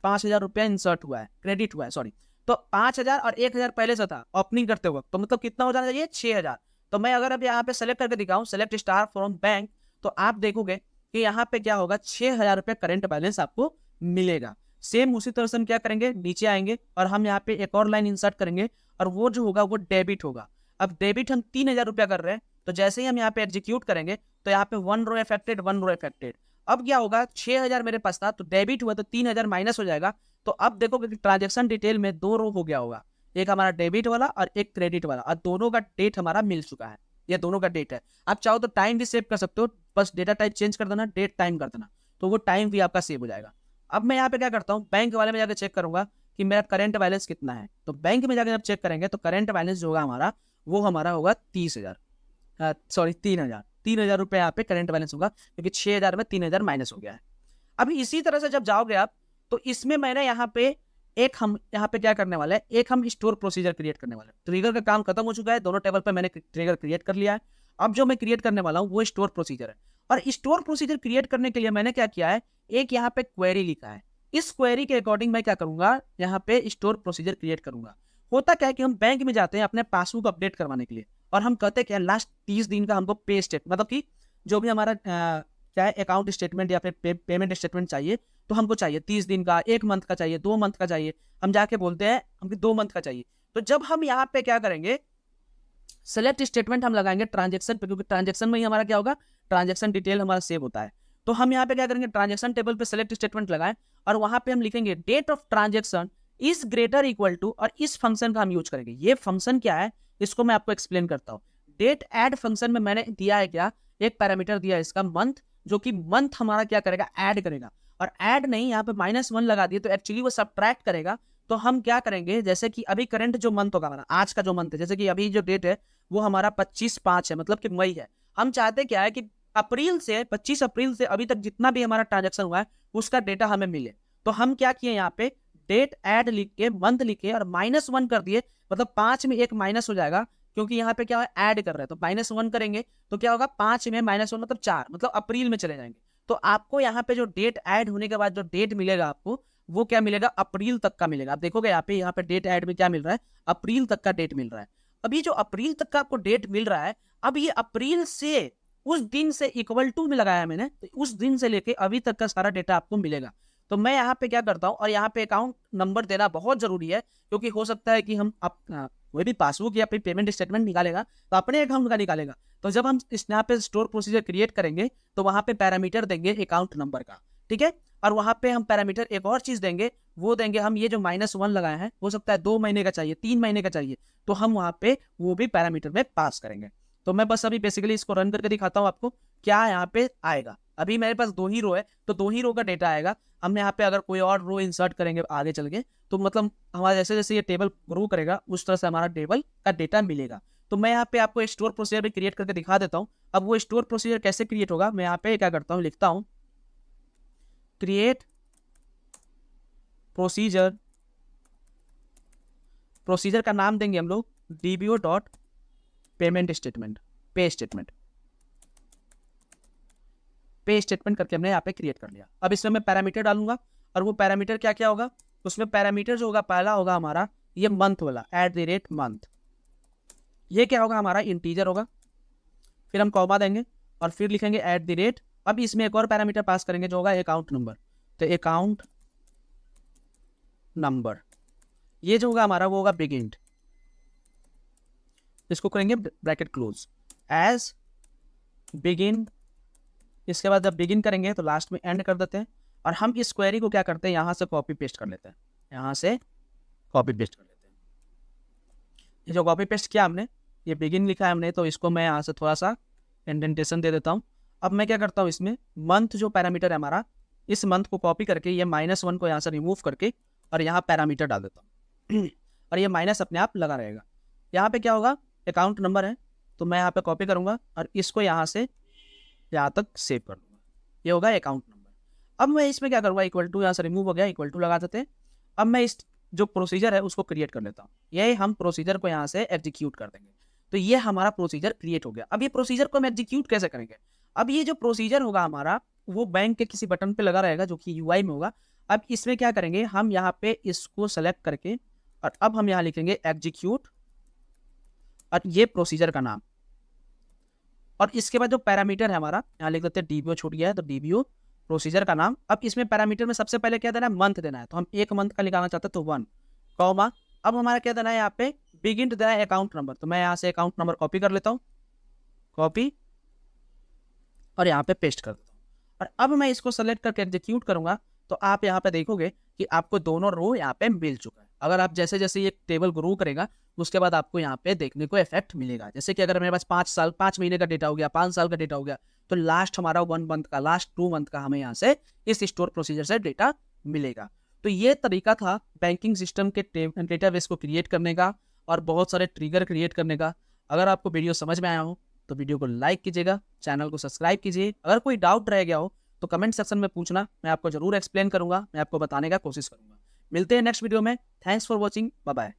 5000 रुपया इंसर्ट हुआ है, क्रेडिट हुआ है, सॉरी। तो 5000 और 1000 पहले से था ओपनिंग करते वक्त, तो मतलब कितना हो जाना चाहिए, 6000। तो मैं अगर अब यहाँ पे सेलेक्ट करके दिखाऊं, सेलेक्ट स्टार फ्रॉम बैंक, तो आप देखोगे कि यहाँ पे क्या होगा, 6000 रुपया करेंट बैलेंस आपको मिलेगा। सेम उसी तरह से हम क्या करेंगे, नीचे आएंगे और हम यहाँ पे एक और लाइन इंसर्ट करेंगे, और वो जो होगा वो डेबिट होगा। अब डेबिट हम 3000 रुपया कर रहे हैं, तो जैसे ही हम यहाँ पे एग्जीक्यूट करेंगे तो यहाँ पे 1 रो अफेक्टेड, 1 रो अफेक्टेड। अब क्या होगा, 6000 मेरे पास था तो डेबिट हुआ तो 3000 माइनस हो जाएगा। तो अब देखोगे कि ट्रांजेक्शन डिटेल में 2 रो हो गया होगा, एक हमारा डेबिट वाला और एक क्रेडिट वाला, और दोनों का डेट हमारा मिल चुका है। ये दोनों का डेट है। आप चाहो तो टाइम भी सेव कर सकते हो, बस डेटा टाइप चेंज कर देना, डेट टाइम कर देना, तो वो टाइम भी आपका सेव हो जाएगा। अब मैं यहाँ पे क्या करता हूँ, बैंक वाले में जाकर चेक करूंगा कि मेरा करंट बैलेंस कितना है। तो बैंक में जाकर जब चेक करेंगे तो करंट बैलेंस जो होगा हमारा, वो हमारा होगा 30,000, सॉरी 3000 रुपये यहाँ पे करंट बैलेंस होगा, क्योंकि 6000 में 3000 माइनस हो गया है। अभी इसी तरह से जब जाओगे आप, तो इसमें मैंने यहाँ पे हम यहाँ पे क्या करने वाले हैं, एक हम स्टोर प्रोसीजर क्रिएट करने वाले हैं। ट्रिगर का काम खत्म हो चुका है, दोनों टेबल पे मैंने ट्रिगर क्रिएट कर लिया है। अब जो मैं क्रिएट करने वाला हूँ वो स्टोर प्रोसीजर है। और स्टोर प्रोसीजर क्रिएट करने के लिए मैंने क्या किया है, एक यहाँ पे क्वेरी लिखा है। इस क्वेरी के अकॉर्डिंग मैं क्या करूंगा, यहाँ पे स्टोर प्रोसीजर क्रिएट करूंगा। होता क्या है कि हम बैंक में जाते हैं अपने पासबुक अपडेट करवाने के लिए, और हम कहते हैं क्या, लास्ट 30 दिन का हमको पे स्टेट, मतलब कि जो भी हमारा क्या है अकाउंट स्टेटमेंट या फिर पेमेंट स्टेटमेंट चाहिए, तो हमको चाहिए 30 दिन का, 1 मंथ का चाहिए, 2 मंथ का चाहिए। हम जाके बोलते हैं हमको 2 मंथ का चाहिए। तो जब हम यहाँ पे क्या करेंगे, सेलेक्ट स्टेटमेंट हम लगाएंगे ट्रांजेक्शन पे, क्योंकि ट्रांजेक्शन में ही हमारा क्या होगा, ट्रांजेक्शन डिटेल हमारा सेव होता है। तो हम यहाँ पे क्या करेंगे, ट्रांजेक्शन टेबल पे सेलेक्ट स्टेटमेंट लगाएं, और वहां पे हम लिखेंगे date of transaction is greater equal to, और इस फंक्शन का हम यूज करेंगे। ये फंक्शन क्या है, इसको मैं आपको एक्सप्लेन करता हूँ। डेट एड फंक्शन में मैंने दिया है क्या, एक पैरामीटर दिया है इसका मंथ, जो कि मंथ हमारा क्या करेगा, ऐड करेगा। और ऐड नहीं, यहाँ पे -1 लगा दिए तो एक्चुअली वो सब्ट्रैक्ट करेगा। तो हम क्या करेंगे, जैसे कि अभी करंट जो मंथ होगा हमारा, आज का जो मंथ है, जैसे कि अभी जो डेट है वो हमारा 25/5 है, मतलब कि मई है। हम चाहते क्या है कि अप्रैल से 25 अप्रैल से अभी तक जितना भी हमारा ट्रांजेक्शन हुआ है उसका डेटा हमें मिले। तो हम क्या किए, यहाँ पे डेट ऐड लिख के मंथ लिखे और -1 कर दिए, मतलब 5 में एक माइनस हो जाएगा, क्योंकि यहाँ पे क्या है ऐड कर रहे हैं। तो -1 करेंगे तो क्या होगा, 5 में -1 मतलब 4, मतलब अप्रैल में चले जाएंगे। तो आपको यहाँ पे जो डेट ऐड होने के बाद जो डेट मिलेगा आपको, वो क्या मिलेगा, अप्रैल तक का मिलेगा। आप देखोगे यहाँ पे डेट ऐड में क्या मिल रहा है, अप्रैल तक का डेट मिल रहा है। अभी जो अप्रैल तक का आपको डेट मिल रहा है, अब ये अप्रैल से उस दिन से इक्वल टू में लगाया मैंने, तो उस दिन से लेके अभी तक का सारा डेटा आपको मिलेगा। तो मैं यहाँ पे क्या करता हूँ, और यहाँ पे अकाउंट नंबर देना बहुत जरूरी है, क्योंकि हो सकता है कि हम कोई भी पासबुक या फिर पेमेंट स्टेटमेंट निकालेगा तो अपने अकाउंट का निकालेगा। तो जब हम इस यहाँ पे स्टोर प्रोसीजर क्रिएट करेंगे तो वहां पे पैरामीटर देंगे अकाउंट नंबर का, ठीक है। और वहां पे हम पैरामीटर एक और चीज देंगे, वो देंगे हम ये जो -1 लगाए हैं, हो सकता है 2 महीने का चाहिए, 3 महीने का चाहिए, तो हम वहां पे वो भी पैरामीटर में पास करेंगे। तो मैं बस अभी बेसिकली इसको रन करके दिखाता हूँ आपको क्या यहाँ पे आएगा। अभी मेरे पास 2 ही रो है, तो 2 ही रो का डेटा आएगा। हम यहाँ पे अगर कोई और रो इंसर्ट करेंगे आगे चल के, तो मतलब हमारा जैसे जैसे ये टेबल ग्रो करेगा उस तरह से हमारा टेबल का डेटा मिलेगा। तो मैं यहाँ पे आपको स्टोर प्रोसीजर भी क्रिएट करके दिखा देता हूँ। अब वो स्टोर प्रोसीजर कैसे क्रिएट होगा, मैं यहाँ पे क्या करता हूँ, लिखता हूँ क्रिएट प्रोसीजर। प्रोसीजर का नाम देंगे हम लोग dbo.पेमेंट स्टेटमेंट, पे स्टेटमेंट करके हमने यहाँ पे क्रिएट कर लिया। अब इसमें मैं पैरामीटर डालूंगा, और वो पैरामीटर क्या क्या होगा, उसमें पैरामीटर जो होगा पहला होगा हमारा ये मंथ वाला @मंथ। ये क्या होगा, हमारा इंटीजर होगा। फिर हम कॉमा देंगे और फिर लिखेंगे अब इसमें एक और पैरामीटर पास करेंगे जो होगा अकाउंट नंबर। तो अकाउंट नंबर ये जो होगा हमारा वो होगा बिगिन, इसको करेंगे ब्रैकेट क्लोज एज बिगिन। इसके बाद जब बिगिन करेंगे तो लास्ट में एंड कर देते हैं, और हम इस क्वेरी को क्या करते हैं यहाँ से कॉपी पेस्ट कर लेते हैं, यहाँ से कॉपी पेस्ट कर लेते हैं। ये जो कॉपी पेस्ट किया हमने, ये बिगिन लिखा है हमने, तो इसको मैं यहाँ से थोड़ा सा इंडेंटेशन दे देता हूँ। अब मैं क्या करता हूँ, इसमें मंथ जो पैरामीटर है हमारा, इस मंथ को कॉपी करके ये -1 को यहाँ से रिमूव करके और यहाँ पैरामीटर डाल देता हूँ और ये माइनस अपने आप लगा रहेगा। यहाँ पे क्या होगा, अकाउंट नंबर है, तो मैं यहाँ पे कॉपी करूँगा और इसको यहाँ से यहाँ तक सेव कर दूँगा, ये होगा अकाउंट नंबर। अब मैं इसमें क्या करूँगा, इक्वल टू यहाँ से रिमूव हो गया, इक्वल टू लगा देते हैं। अब मैं इस जो प्रोसीजर है उसको क्रिएट कर लेता हूँ, ये हम प्रोसीजर को यहाँ से एग्जीक्यूट कर देंगे। तो ये हमारा प्रोसीजर क्रिएट हो गया। अब ये प्रोसीजर को हम एग्जीक्यूट कैसे करेंगे, अब ये जो प्रोसीजर होगा हमारा वो बैंक के किसी बटन पे लगा रहेगा जो कि यूआई में होगा। अब इसमें क्या करेंगे, हम यहाँ पे इसको सेलेक्ट करके और अब हम यहाँ लिखेंगे एग्जीक्यूट और ये प्रोसीजर का नाम, और इसके बाद जो पैरामीटर है हमारा यहाँ लिख देते हैं, डीबीओ छूट गया है तो डीबीओ प्रोसीजर का नाम। अब इसमें पैरामीटर में सबसे पहले क्या देना है, मंथ देना है, तो हम एक मंथ का निकालना चाहते हैं तो 1 कॉमा। अब हमारा क्या देना है, यहाँ पे बिगिन देना है अकाउंट नंबर, तो मैं यहाँ से अकाउंट नंबर कॉपी कर लेता हूँ, कॉपी और यहाँ पे पेस्ट कर देता हूँ। और अब मैं इसको सेलेक्ट करके एग्जीक्यूट करूंगा तो आप यहाँ पे देखोगे कि आपको दोनों रो यहाँ पे मिल चुका है। अगर आप जैसे जैसे ये टेबल ग्रो करेगा उसके बाद आपको यहाँ पे देखने को इफेक्ट मिलेगा। जैसे कि अगर मेरे पास 5 महीने का डेटा हो गया, 5 साल का डेटा हो गया, तो लास्ट हमारा 1 मंथ का, लास्ट 2 मंथ का हमें यहाँ से इस स्टोर प्रोसीजर से डेटा मिलेगा। तो ये तरीका था बैंकिंग सिस्टम के डेटाबेस को क्रिएट करने का और बहुत सारे ट्रिगर क्रिएट करने का। अगर आपको वीडियो समझ में आया हो तो वीडियो को लाइक कीजिएगा, चैनल को सब्सक्राइब कीजिए। अगर कोई डाउट रह गया हो तो कमेंट सेक्शन में पूछना, मैं आपको जरूर एक्सप्लेन करूंगा, मैं आपको बताने का कोशिश करूंगा। मिलते हैं नेक्स्ट वीडियो में। Thanks for watching, bye bye.